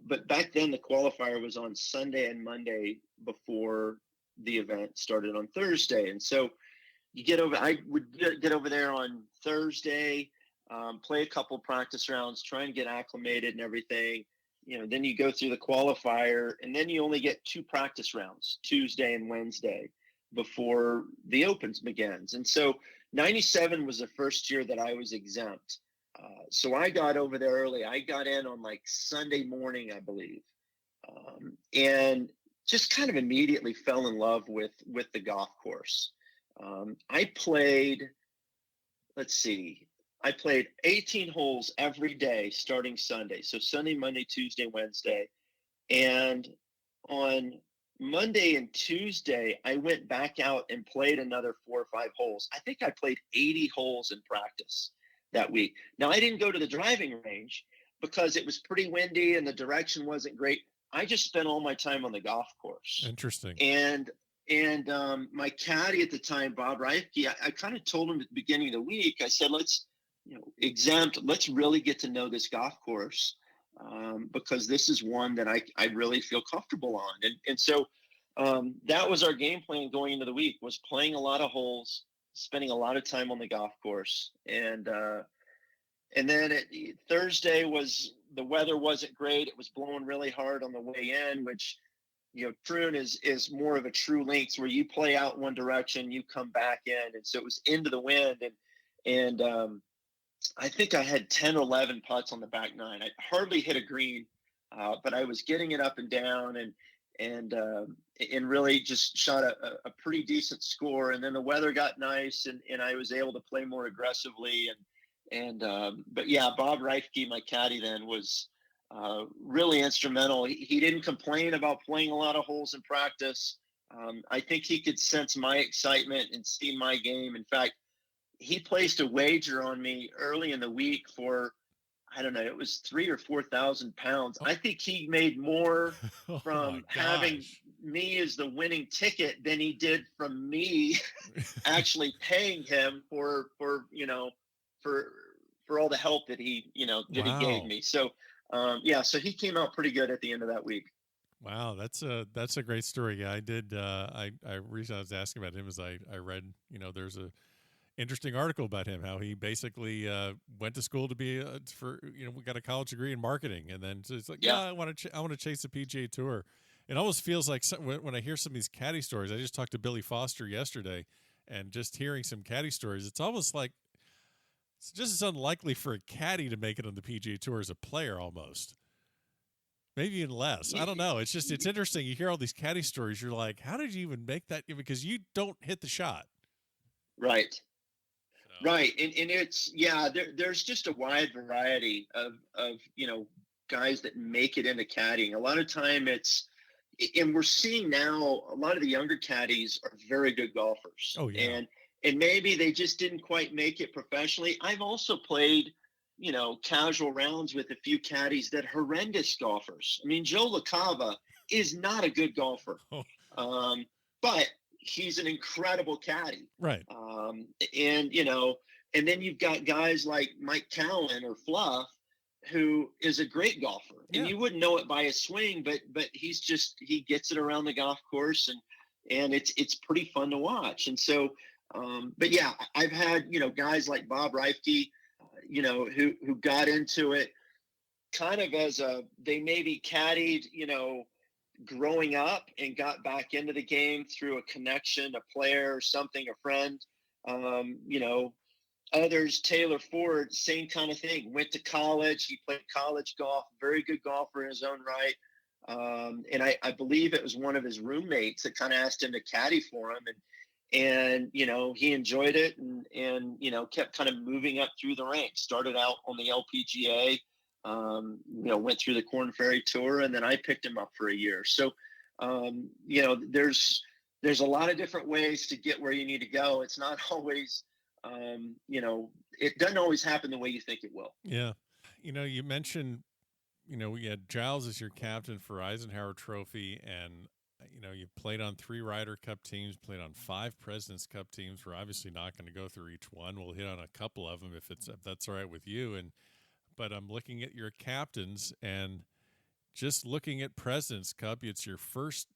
But back then, the qualifier was on Sunday and Monday before the event started on Thursday. And so I would get over there on Thursday, play a couple practice rounds, try and get acclimated and everything. then you go through the qualifier, and then you only get 2 practice rounds, Tuesday and Wednesday, before the Opens begins. And so 97 was the first year that I was exempt. So I got over there early. I got in on like Sunday morning, I believe, and just kind of immediately fell in love with the golf course. I played 18 holes every day starting Sunday. So Sunday, Monday, Tuesday, Wednesday. And on Monday and Tuesday, I went back out and played another 4 or 5 holes. I think I played 80 holes in practice that week. Now, I didn't go to the driving range because it was pretty windy and the direction wasn't great. I just spent all my time on the golf course. Interesting. And my caddy at the time, Bob Reifke, I kind of told him at the beginning of the week, I said, let's really get to know this golf course, because this is one that I really feel comfortable on. And so that was our game plan going into the week, was playing a lot of holes, spending a lot of time on the golf course. And then Thursday the weather wasn't great. It was blowing really hard on the way in, which, Troon is more of a true links where you play out one direction, you come back in. And so it was into the wind. And I think I had 10 or 11 putts on the back nine. I hardly hit a green, but I was getting it up and down and really just shot a pretty decent score. And then the weather got nice and I was able to play more aggressively. But yeah, Bob Reifke, my caddy then, was really instrumental. He didn't complain about playing a lot of holes in practice. I think he could sense my excitement and see my game. In fact, he placed a wager on me early in the week for, I don't know, it was 3,000 or 4,000 pounds. I think he made more from having me as the winning ticket than he did from me actually paying him for all the help that he gave me. So, so he came out pretty good at the end of that week. Wow, that's a great story. Yeah, I did. I reason I was asking about him is I read, there's a interesting article about him, how he basically went to school to be we got a college degree in marketing, and then it's like, I want to chase the PGA Tour. It almost feels like when I hear some of these caddy stories. I just talked to Billy Foster yesterday, and just hearing some caddy stories, it's almost like it's just as unlikely for a caddy to make it on the PGA Tour as a player, almost. Maybe even less. I don't know. It's interesting. You hear all these caddy stories. You're like, how did you even make that? Because you don't hit the shot. Right. So. Right. And it's, there's just a wide variety of guys that make it into caddying. A lot of time and we're seeing now a lot of the younger caddies are very good golfers. Oh, yeah. And maybe they just didn't quite make it professionally. I've also played, casual rounds with a few caddies that horrendous golfers. I mean, Joe LaCava is not a good golfer, but he's an incredible caddy. Right. And then you've got guys like Mike Cowan or Fluff, who is a great golfer. And you wouldn't know it by his swing, but he gets it around the golf course and it's pretty fun to watch. And so, but yeah, I've had, guys like Bob Reifke, who got into it kind of they maybe caddied, growing up and got back into the game through a connection, a player, something, a friend. Others, Taylor Ford, same kind of thing. Went to college. He played college golf, very good golfer in his own right. And I believe it was one of his roommates that kind of asked him to caddy for him. And he enjoyed it and kept kind of moving up through the ranks. Started out on the LPGA, went through the Korn Ferry Tour, and then I picked him up for a year. So, there's a lot of different ways to get where you need to go. It's not always, it doesn't always happen the way you think it will. Yeah. You mentioned, we had Giles as your captain for Eisenhower Trophy, and you played on 3 Ryder Cup teams, played on 5 President's Cup teams. We're obviously not going to go through each one. We'll hit on a couple of them if that's all right with you. But I'm looking at your captains, and just looking at President's Cup, it's your first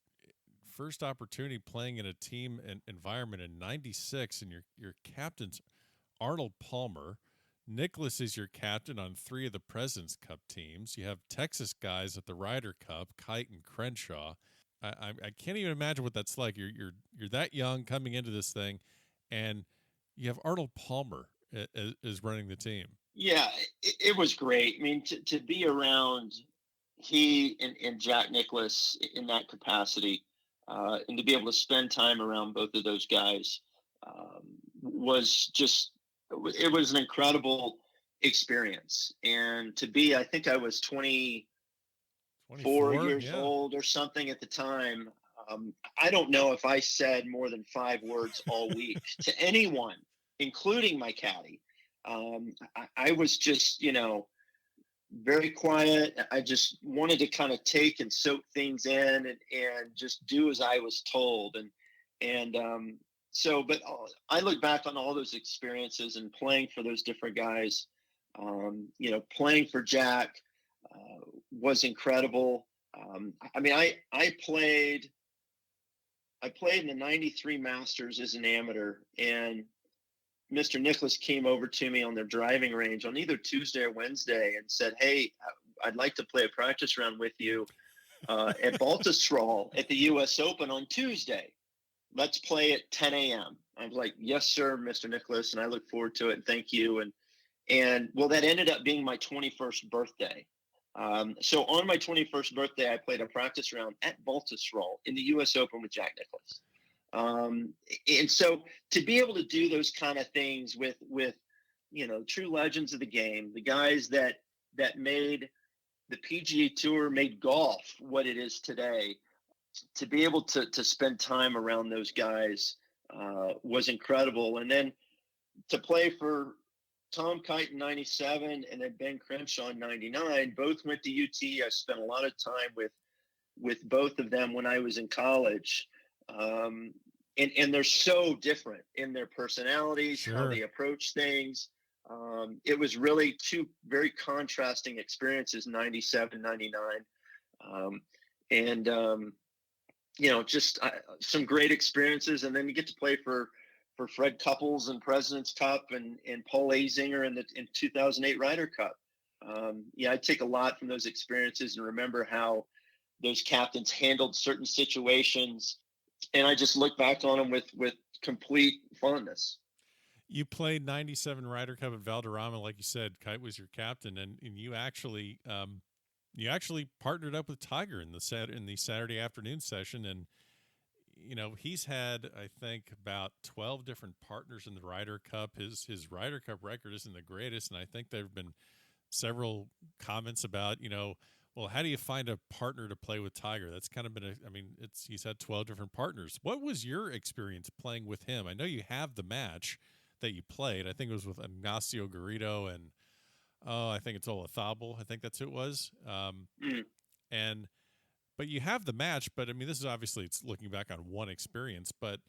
opportunity playing in a team environment in '96, and your captains Arnold Palmer, Nicklaus is your captain on 3 of the President's Cup teams. You have Texas guys at the Ryder Cup, Kite and Crenshaw. I can't even imagine what that's like. You're that young coming into this thing, and you have Arnold Palmer is running the team. Yeah, it was great. I mean, to be around he and Jack Nicklaus in that capacity, and to be able to spend time around both of those guys was just, it was an incredible experience. And to be, I think I was 24 years old or something at the time. I don't know if I said more than 5 words all week to anyone, including my caddy. I was just, very quiet. I just wanted to kind of take and soak things in and just do as I was told. But I look back on all those experiences and playing for those different guys. Playing for Jack was incredible. I played in the '93 Masters as an amateur, and Mr. Nicklaus came over to me on their driving range on either Tuesday or Wednesday and said, "Hey, I'd like to play a practice round with you at Baltusrol at the U.S. Open on Tuesday. Let's play at 10 a.m." I was like, "Yes, sir, Mr. Nicklaus," and I look forward to it, and thank you. And that ended up being my 21st birthday. So on my 21st birthday, I played a practice round at Baltusrol in the U.S. Open with Jack Nicklaus. And so to be able to do those kind of things with true legends of the game, the guys that made the PGA Tour, made golf what it is today, to be able to spend time around those guys was incredible. And then to play for Tom Kite in '97 and then Ben Crenshaw in '99, both went to UT. I spent a lot of time with both of them when I was in college. And they're so different in their personalities, Sure. how they approach things. It was really 2 very contrasting experiences, '97, '99. Just some great experiences. And then you get to play for Fred Couples and President's Cup and Paul Azinger in 2008 Ryder Cup. I take a lot from those experiences and remember how those captains handled certain situations. And I just look back on them with complete fondness. You played '97 Ryder Cup at Valderrama, like you said. Kite was your captain, and you actually partnered up with Tiger in the Saturday afternoon session, and he's had, I think, about 12 different partners in the Ryder Cup. His Ryder Cup record isn't the greatest, and I think there have been several comments about well, how do you find a partner to play with Tiger? That's kind of been he's had 12 different partners. What was your experience playing with him? I know you have the match that you played. I think it was with Ignacio Garrido and, I think it's Olazabal. I think that's who it was. But you have the match, but this is obviously, it's looking back on one experience, but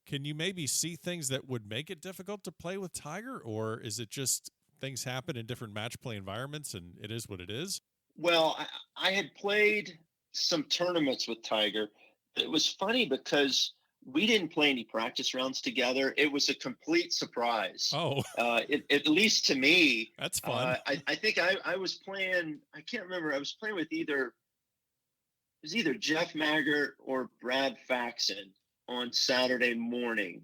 can you maybe see things that would make it difficult to play with Tiger, or is it just things happen in different match play environments and it is what it is? Well, I had played some tournaments with Tiger. It was funny because we didn't play any practice rounds together. It was a complete surprise. Oh, at least to me. That's fun. I think I was playing, I can't remember. I was playing with either Jeff Maggart or Brad Faxon on Saturday morning.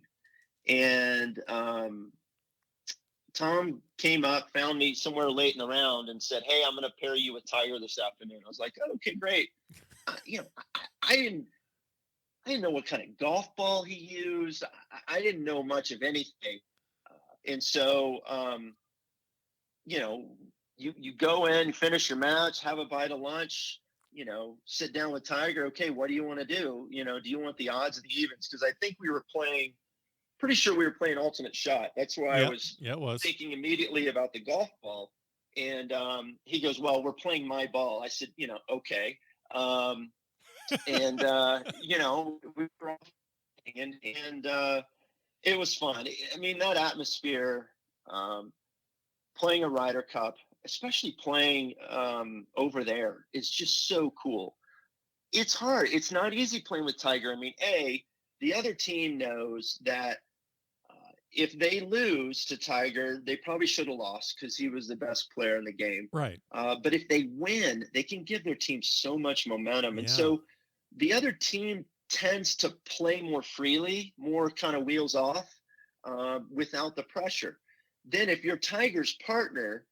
And Tom came up, found me somewhere late in the round and said, "Hey, I'm going to pair you with Tiger this afternoon." I was like, "Oh, okay, great." I didn't know what kind of golf ball he used. I didn't know much of anything. And so, you go in, finish your match, have a bite of lunch, sit down with Tiger. Okay, what do you want to do? Do you want the odds or the evens? Because I think pretty sure we were playing alternate shot. That's why I was thinking immediately about the golf ball. And he goes, "Well, we're playing my ball." I said, "Okay." We were off, and it was fun. That atmosphere, playing a Ryder Cup, especially playing over there, is just so cool. It's hard. It's not easy playing with Tiger. The other team knows that if they lose to Tiger, they probably should have lost because he was the best player in the game. Right. But if they win, they can give their team so much momentum. And Yeah. so the other team tends to play more freely, more kind of wheels off, without the pressure. Then if you're Tiger's partner,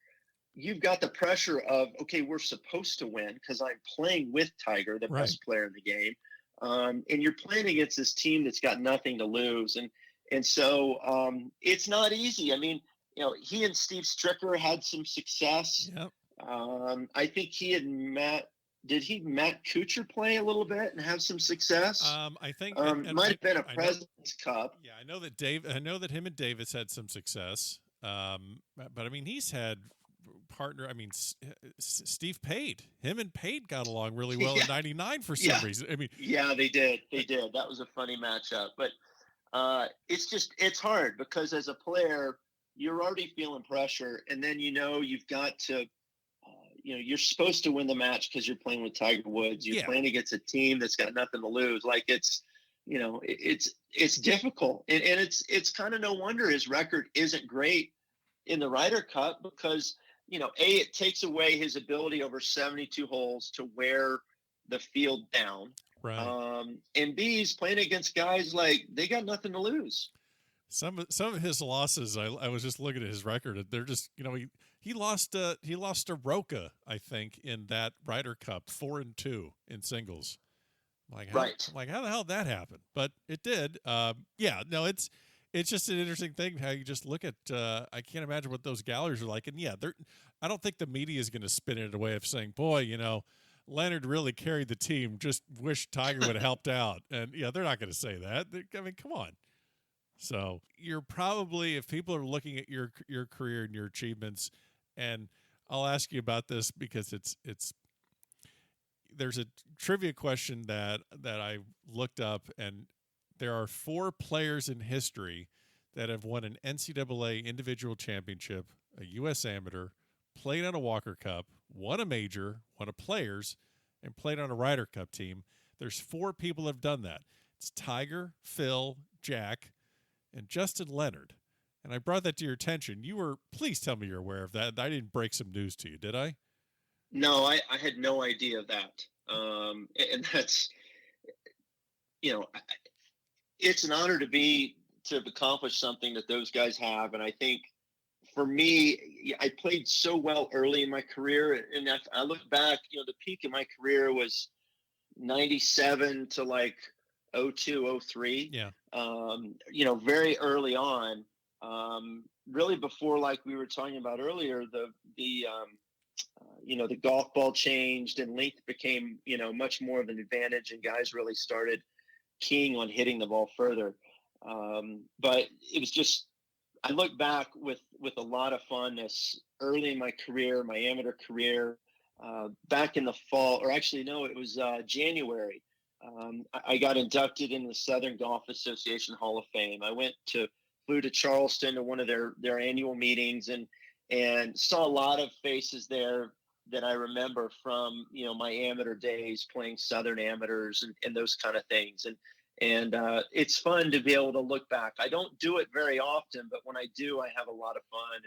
you've got the pressure of, okay, we're supposed to win because I'm playing with Tiger, the Right. best player in the game. And you're playing against this team that's got nothing to lose. And so it's not easy. I mean, he and Steve Stricker had some success. Yep. I think he had Matt Kuchar play a little bit and have some success? I think might have been a President's Cup. Yeah, I know that him and Davis had some success. But I mean, he's had partner. I mean, Steve Pate. Him and Pate got along really well in '99 for some reason. I mean, yeah, they did. That was a funny matchup. But it's hard because as a player, you're already feeling pressure, and then you've got to. You're supposed to win the match because you're playing with Tiger Woods. You're playing against a team that's got nothing to lose. Like it's difficult, and it's kind of no wonder his record isn't great in the Ryder Cup because it takes away his ability over 72 holes to wear the field down. right. And B, he's playing against guys like they got nothing to lose. Some of his losses, I was just looking at his record. They're just he lost to Roca, I think, in that Ryder Cup 4-2 in singles. How the hell did that happen? But it did. It's just an interesting thing how you just look at. I can't imagine what those galleries are like, and I don't think the media is going to spin it away of saying, boy, Leonard really carried the team. Just wish Tiger would have helped out, and they're not going to say that. I mean, come on. So you're probably, if people are looking at your career and your achievements, and I'll ask you about this because there's a trivia question that I looked up, and there are 4 players in history that have won an NCAA individual championship, a U.S. Amateur, played on a Walker Cup, won a major, won a Players, and played on a Ryder Cup team. There's 4 people that have done that. It's Tiger, Phil, Jack, and Justin Leonard. And I brought that to your attention. Please tell me you're aware of that. I didn't break some news to you, did I? No, I had no idea of that. And that's, it's an honor to have accomplished something that those guys have. And I think for me, I played so well early in my career. And I look back, the peak of my career was 97 to like 02, 03. Yeah. Very early on, really before, like we were talking about earlier, the golf ball changed and length became, much more of an advantage, and guys really started keying on hitting the ball further. But it was just, I look back with a lot of fondness early in my career, my amateur career, back in the fall, or actually, no, it was January. I got inducted in the Southern Golf Association Hall of Fame. I flew to Charleston to one of their annual meetings and saw a lot of faces there that I remember from, my amateur days playing Southern amateurs and those kind of things. And it's fun to be able to look back. I don't do it very often, but when I do, I have a lot of fun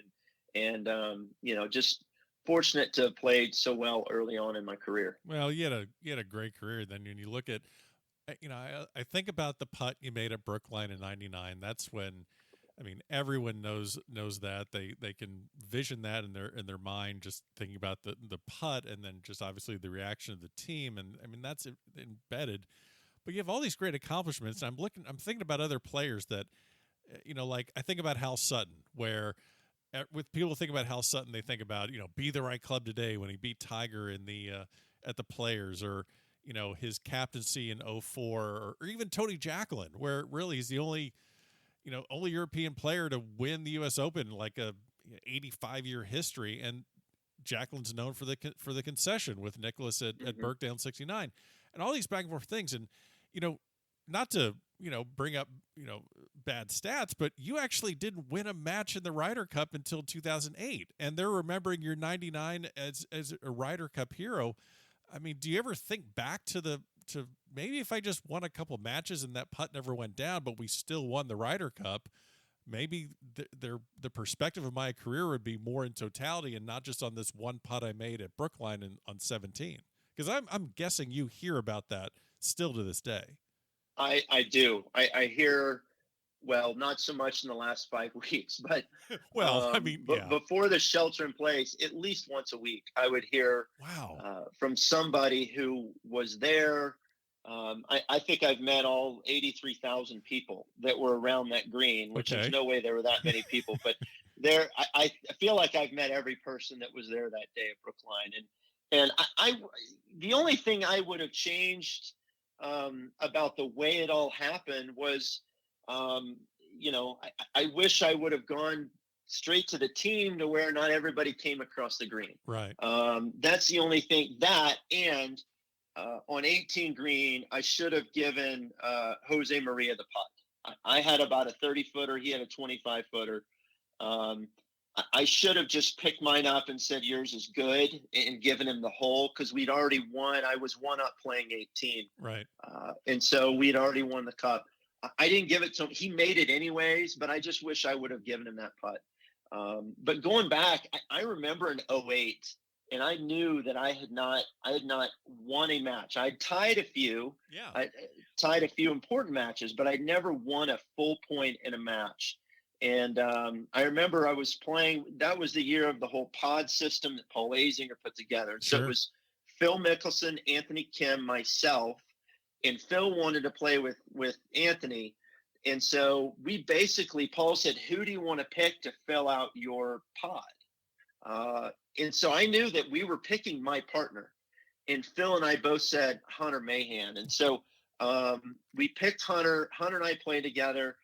and just fortunate to have played so well early on in my career. Well, you had a great career. Then when you look at, I think about the putt you made at Brookline in '99. That's when, everyone knows that they can vision that in their mind, just thinking about the putt, and then just obviously the reaction of the team, and that's embedded. But you have all these great accomplishments. I'm thinking about other players that, like I think about Hal Sutton, where with people think about Hal Sutton, they think about, be the right club today when he beat Tiger in the at the Players, or his captaincy in '04, or even Tony Jacklin, where really he's the only European player to win the U.S. Open, like a 85-year history, and Jacklin's known for the concession with Nicklaus at Birkdale in '69, and all these back and forth things, and not to bring up bad stats, but you actually didn't win a match in the Ryder Cup until 2008, and they're remembering your '99 as a Ryder Cup hero. Do you ever think back to maybe if I just won a couple matches and that putt never went down, but we still won the Ryder Cup? maybe the perspective of my career would be more in totality and not just on this one putt I made at Brookline on 17. Because I'm guessing you hear about that still to this day. I do. I hear, well, not so much in the last 5 weeks, but well, I mean, yeah. Before the shelter in place, at least once a week, I would hear from somebody who was there. I think I've met all 83,000 people that were around that green, which there's no way there were that many people, but there, I feel like I've met every person that was there that day at Brookline. And I the only thing I would have changed about the way it all happened was, I wish I would have gone straight to the team to where not everybody came across the green. Right. That's the only thing. That, and on 18 green, I should have given Jose Maria the putt. I had about a 30-footer. He had a 25-footer. I should have just picked mine up and said, yours is good, and given him the hole, because we'd already won. I was one up playing 18. Right. And so we'd already won the cup. I didn't give it to him. He made it anyways, but I just wish I would have given him that putt. But going back, I remember in 08, and I knew that I had not won a match. I'd tied a few. Yeah. I tied a few important matches, but I'd never won a full point in a match. And I remember I was playing. That was the year of the whole pod system that Paul Azinger put together. So it was Phil Mickelson, Anthony Kim, myself, and Phil wanted to play with Anthony. And so we basically, Paul said, who do you want to pick to fill out your pod? And so I knew that we were picking my partner. And Phil and I both said Hunter Mahan. And so we picked Hunter. Hunter and I played together.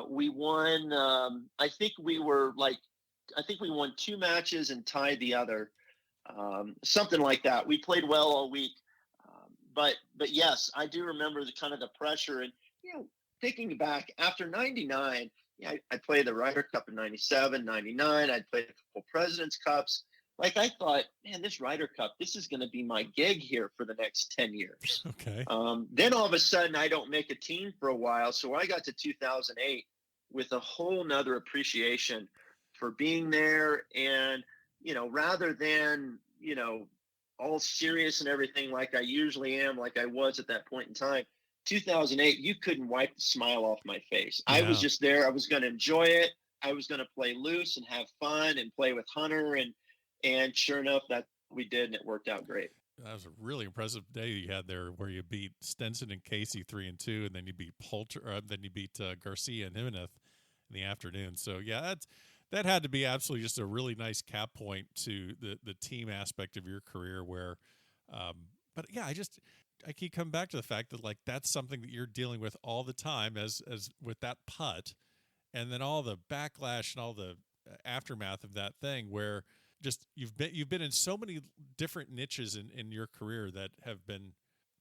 We won. I think we won 2 matches and tied the other. Something like that. We played well all week. But yes, I do remember the kind of the pressure. And, thinking back after 99, I played the Ryder Cup in 97, 99. I'd played a couple President's Cups. Like, I thought, man, this Ryder Cup, this is going to be my gig here for the next 10 years. Okay. Then all of a sudden I don't make a team for a while. So I got to 2008 with a whole nother appreciation for being there. And, rather than, all serious and everything like I usually am, like I was at that point in time, 2008, you couldn't wipe the smile off my face. Yeah. I was just there. I was going to enjoy it. I was going to play loose and have fun and play with Hunter. And sure enough, that we did, and it worked out great. That was a really impressive day you had there, where you beat Stenson and Casey 3-2, and then you beat then you beat Garcia and Jimenez in the afternoon. So yeah, that had to be absolutely just a really nice cap point to the team aspect of your career. Where, but yeah, I keep coming back to the fact that, like, that's something that you're dealing with all the time, as with that putt, and then all the backlash and all the aftermath of that thing, where just you've been in so many different niches in your career that have been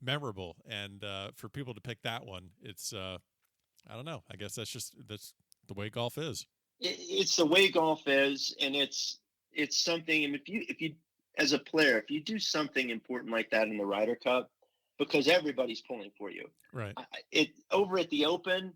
memorable, and for people to pick that one, it's I don't know. I guess that's the way golf is. It's the way golf is, and it's something. And if you as a player, if you do something important like that in the Ryder Cup, because everybody's pulling for you, right? Over at the Open.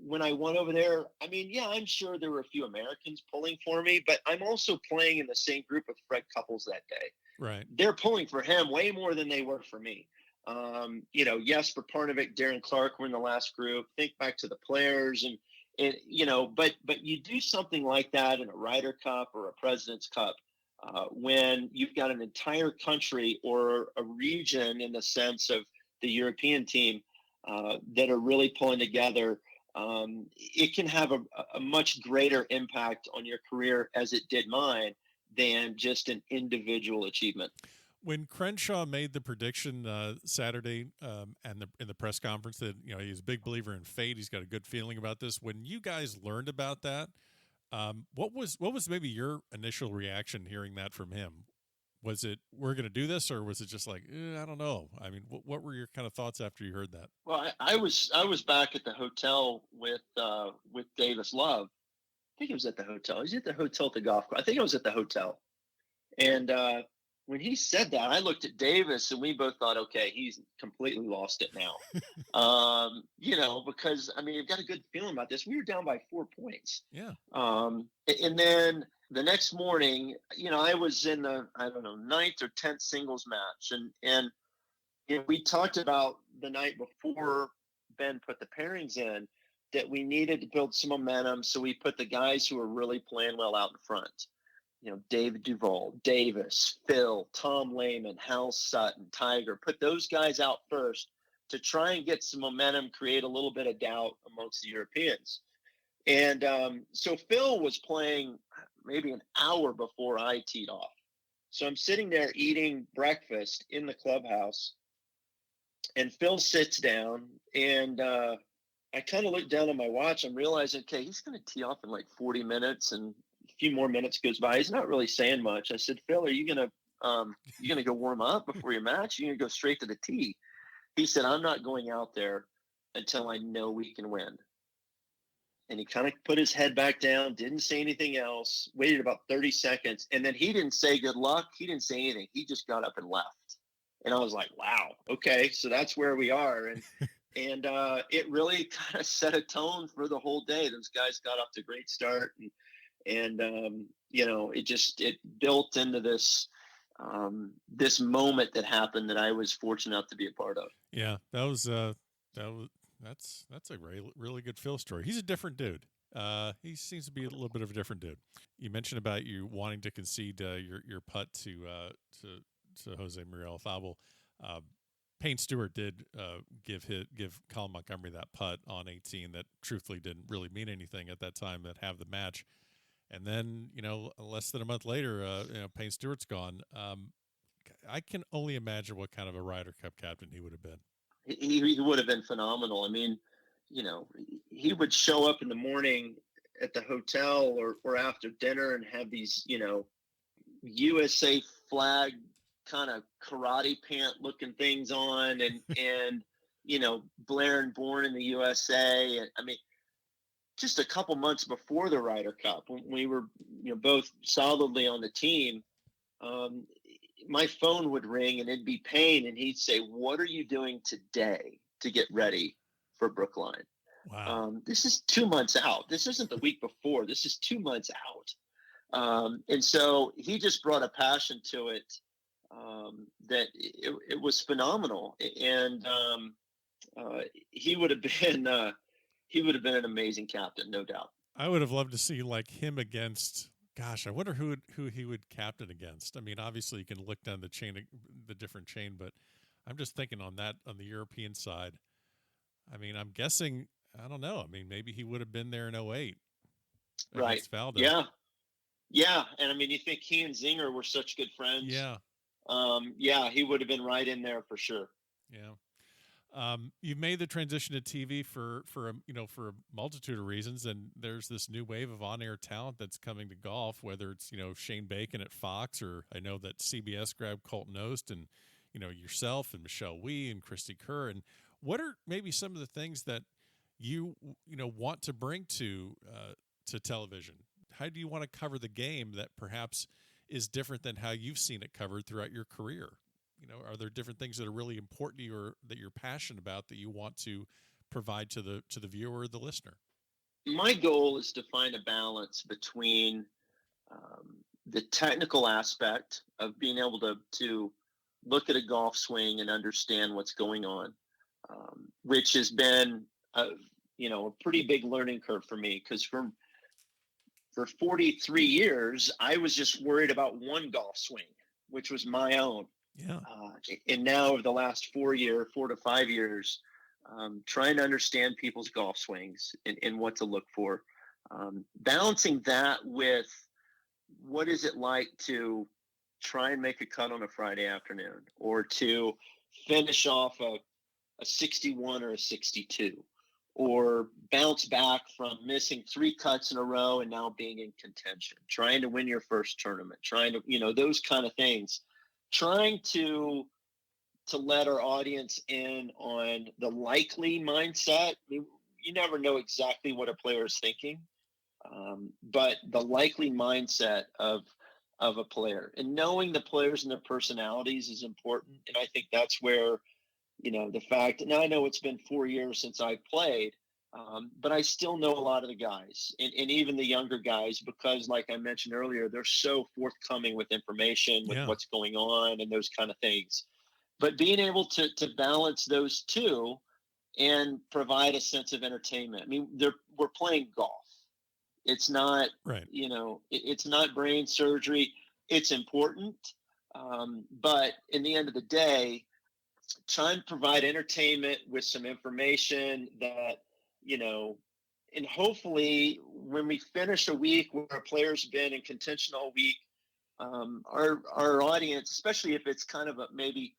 When I went over there, I mean, yeah, I'm sure there were a few Americans pulling for me, but I'm also playing in the same group with Fred Couples that day. Right. They're pulling for him way more than they were for me. Jesper Parnevik, Darren Clark were in the last group. Think back to the players and but you do something like that in a Ryder Cup or a President's Cup when you've got an entire country or a region, in the sense of the European team, that are really pulling together. It can have a much greater impact on your career, as it did mine, than just an individual achievement. When Crenshaw made the prediction Saturday and in the press conference that he's a big believer in fate, he's got a good feeling about this. When you guys learned about that, what was maybe your initial reaction hearing that from him? Was it, we're going to do this, or was it just like, I don't know? I mean, what were your kind of thoughts after you heard that? Well, I was back at the hotel with Davis Love. I think it was at the hotel. Was he at the hotel at the golf course? I think it was at the hotel. And when he said that, I looked at Davis and we both thought, okay, he's completely lost it now. Because I mean, I've got a good feeling about this. We were down by 4 points. Yeah. And then the next morning, I was in the, I don't know, 9th or 10th singles match. And we talked about the night before Ben put the pairings in that we needed to build some momentum. So we put the guys who were really playing well out in front. David Duval, Davis, Phil, Tom Lehman, Hal Sutton, Tiger, put those guys out first to try and get some momentum, create a little bit of doubt amongst the Europeans. And so Phil was playing maybe an hour before I teed off. So I'm sitting there eating breakfast in the clubhouse, and Phil sits down, and I kind of look down at my watch. I'm realizing, okay, he's going to tee off in like 40 minutes, and a few more minutes goes by. He's not really saying much. I said, Phil, are you going to go warm up before your match? You're going to go straight to the tee? He said, I'm not going out there until I know we can win. And he kind of put his head back down, didn't say anything else, waited about 30 seconds. And then he didn't say good luck. He didn't say anything. He just got up and left. And I was like, wow, okay, so that's where we are. And it really kind of set a tone for the whole day. Those guys got off to a great start. And it built into this moment that happened that I was fortunate enough to be a part of. Yeah, that's a really good Phil story. He's a different dude. He seems to be a little bit of a different dude. You mentioned about you wanting to concede your putt to Jose Maria Alfabel. Payne Stewart did give Colin Montgomery that putt on 18 that truthfully didn't really mean anything at that time that have the match. And then, less than a month later, Payne Stewart's gone. I can only imagine what kind of a Ryder Cup captain he would have been. He would have been phenomenal. I mean, he would show up in the morning at the hotel or after dinner and have these, USA flag kind of karate pant looking things on and blaring born in the USA. And I mean, just a couple months before the Ryder Cup, when we were, both solidly on the team, my phone would ring and it'd be Payne, and he'd say, "What are you doing today to get ready for Brookline?" Wow. This is 2 months out. This isn't the week before. This is 2 months out. And so he just brought a passion to it that it was phenomenal. And he would have been an amazing captain, no doubt. I would have loved to see like him against. Gosh, I wonder who he would captain against. I mean, obviously you can look down the chain, the different chain, but I'm just thinking on the European side. I mean, I'm guessing, I don't know. I mean, maybe he would have been there in 08. Right. Faldo. Yeah. Yeah. And I mean, you think he and Zinger were such good friends. Yeah. He would have been right in there for sure. Yeah. You've made the transition to TV for a multitude of reasons, and there's this new wave of on-air talent that's coming to golf. Whether it's Shane Bacon at Fox, or I know that CBS grabbed Colton Oast, and yourself and Michelle Wee and Christy Kerr. And what are maybe some of the things that you want to bring to television? How do you want to cover the game that perhaps is different than how you've seen it covered throughout your career? Are there different things that are really important to you or that you're passionate about that you want to provide to the viewer or the listener? My goal is to find a balance between the technical aspect of being able to look at a golf swing and understand what's going on, which has been a pretty big learning curve for me, because for 43 years I was just worried about one golf swing, which was my own. Yeah. And now over the last 4 to 5 years, trying to understand people's golf swings and what to look for, balancing that with what is it like to try and make a cut on a Friday afternoon, or to finish off a 61 or a 62, or bounce back from missing 3 cuts in a row and now being in contention, trying to win your first tournament, trying to, those kind of things. Trying to let our audience in on the likely mindset. You never know exactly what a player is thinking, but the likely mindset of of a player, and knowing the players and their personalities is important. And I think that's where, the fact, now I know it's been 4 years since I played, but I still know a lot of the guys and even the younger guys, because like I mentioned earlier, they're so forthcoming with information, with what's going on and those kind of things. But being able to balance those two and provide a sense of entertainment. I mean, we're playing golf. It's not, right. It's not brain surgery. It's important. But in the end of the day, trying to provide entertainment with some information that, and hopefully when we finish a week where a player's been in contention all week, our audience, especially if it's kind of maybe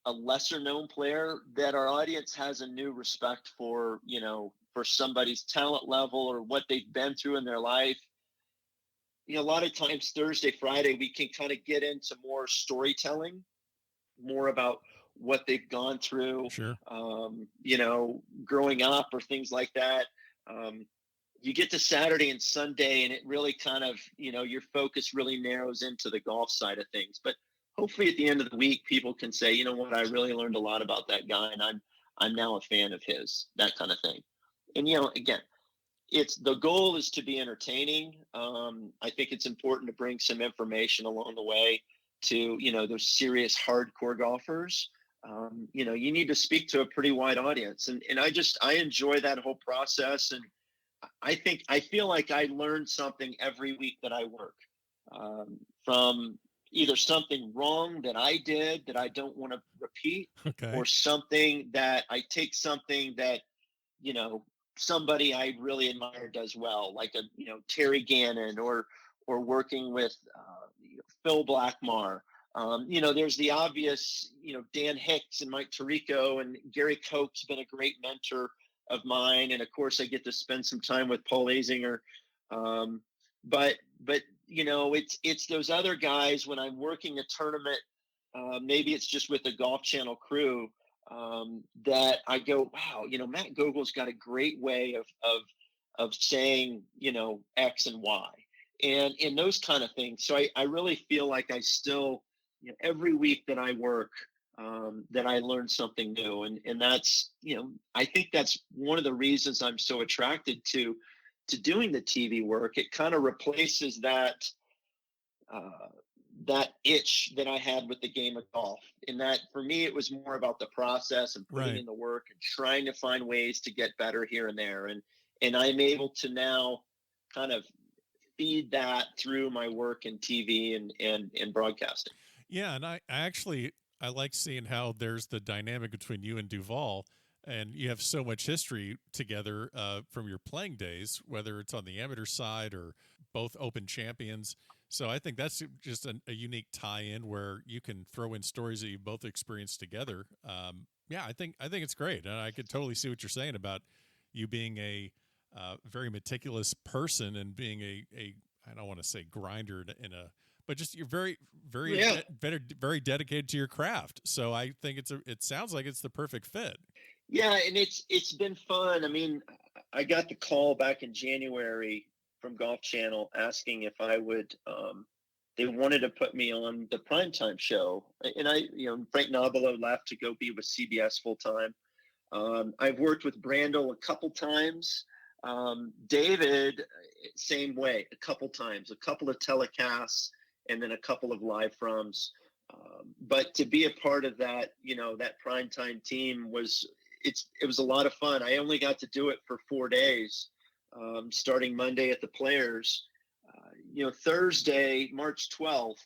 a lesser known player, that our audience has a new respect for, for somebody's talent level or what they've been through in their life. A lot of times Thursday, Friday, we can kind of get into more storytelling, more about what they've gone through, sure. Growing up or things like that. You get to Saturday and Sunday and it really kind of, your focus really narrows into the golf side of things. But hopefully at the end of the week, people can say, you know what, I really learned a lot about that guy and I'm now a fan of his, that kind of thing. And, again, the goal is to be entertaining. I think it's important to bring some information along the way to, those serious hardcore golfers. You need to speak to a pretty wide audience. And I enjoy that whole process. And I feel like I learn something every week that I work, from either something wrong that I did that I don't want to repeat, or something that I take something that, somebody I really admire does well, like Terry Gannon or working with Phil Blackmar. There's the obvious, Dan Hicks and Mike Tirico, and Gary Koch's been a great mentor of mine. And of course I get to spend some time with Paul Azinger. But it's those other guys when I'm working a tournament, maybe it's just with the Golf Channel crew, that I go, wow, Matt Gogel's got a great way of saying, X and Y and those kind of things. So I really feel like I still, every week that I work, that I learn something new. And that's, I think that's one of the reasons I'm so attracted to doing the TV work. It kind of replaces that itch that I had with the game of golf. And that for me, it was more about the process and putting in the work and trying to find ways to get better here and there. And I'm able to now kind of feed that through my work in TV and broadcasting. Yeah. And I like seeing how there's the dynamic between you and Duval, and you have so much history together from your playing days, whether it's on the amateur side or both open champions. So I think that's just a unique tie-in where you can throw in stories that you both experienced together. I think it's great. And I could totally see what you're saying about you being a very meticulous person and being a I don't want to say grinder but just you're very, very, very dedicated to your craft. So I think it sounds like it's the perfect fit. Yeah. And it's been fun. I mean, I got the call back in January from Golf Channel asking if I would, they wanted to put me on the primetime show. And Frank Nobilo left to go be with CBS full time. I've worked with Brandel a couple times. David, same way, a couple times, a couple of telecasts, and then a couple of live froms. But to be a part of that, that primetime team it was a lot of fun. I only got to do it for 4 days, starting Monday at the Players. Thursday, March 12th,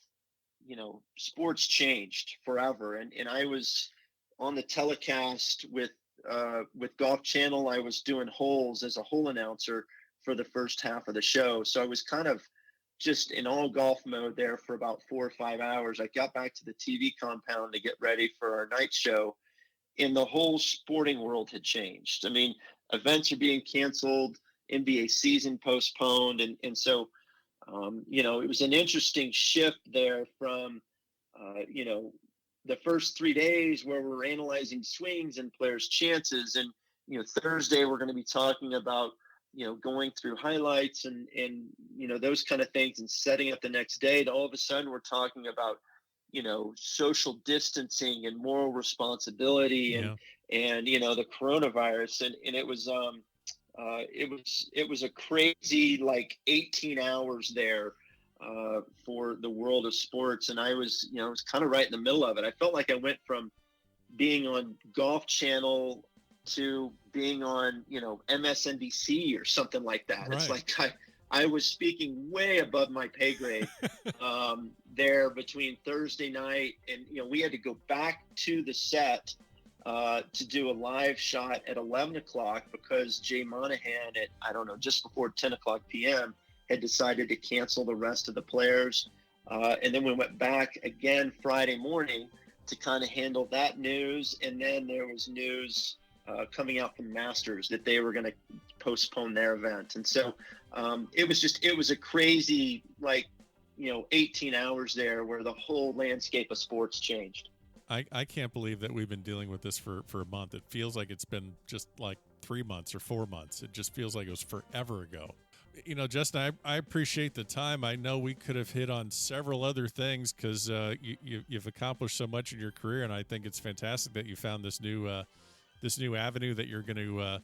sports changed forever. And I was on the telecast with Golf Channel. I was doing holes as a hole announcer for the first half of the show. So I was kind of just in all golf mode there for about 4 or 5 hours. I got back to the TV compound to get ready for our night show, and the whole sporting world had changed. I mean, events are being canceled, NBA season postponed. And so, it was an interesting shift there from, the first 3 days where we're analyzing swings and players' chances. And, Thursday, we're going to be talking about going through highlights and those kind of things and setting up the next day, and all of a sudden we're talking about social distancing and moral responsibility and the coronavirus, and it was a crazy like 18 hours there for the world of sports, and I was kind of right in the middle of it. I felt like I went from being on Golf Channel to being on MSNBC or something like that. Right. It's like I was speaking way above my pay grade there between Thursday night and we had to go back to the set to do a live shot at 11 o'clock because Jay Monahan at just before 10 o'clock p.m. had decided to cancel the rest of the players, and then we went back again Friday morning to kind of handle that news, and then there was news coming out from Masters that they were going to postpone their event. And so it was a crazy 18 hours there where the whole landscape of sports changed. I can't believe that we've been dealing with this for a month. It feels like it's been just like 3 months or 4 months. It just feels like it was forever ago. Justin, I appreciate the time. I know we could have hit on several other things because you've accomplished so much in your career, and I think it's fantastic that you found this new avenue that you're going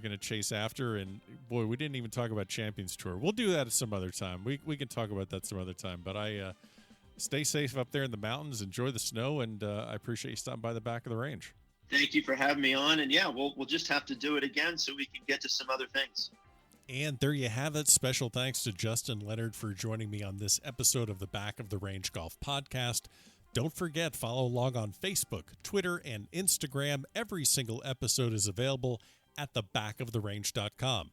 to chase after. And boy, we didn't even talk about Champions Tour. We'll do that some other time. We can talk about that some other time. But stay safe up there in the mountains. Enjoy the snow, and I appreciate you stopping by the back of the range. Thank you for having me on. And yeah, we'll just have to do it again so we can get to some other things. And there you have it. Special thanks to Justin Leonard for joining me on this episode of the Back of the Range Golf Podcast. Don't forget, follow along on Facebook, Twitter, and Instagram. Every single episode is available at thebackoftherange.com.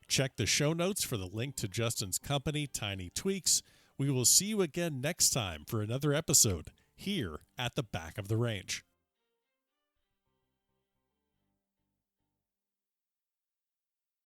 Check the show notes for the link to Justin's company, Tiny Tweaks. We will see you again next time for another episode here at the Back of the Range.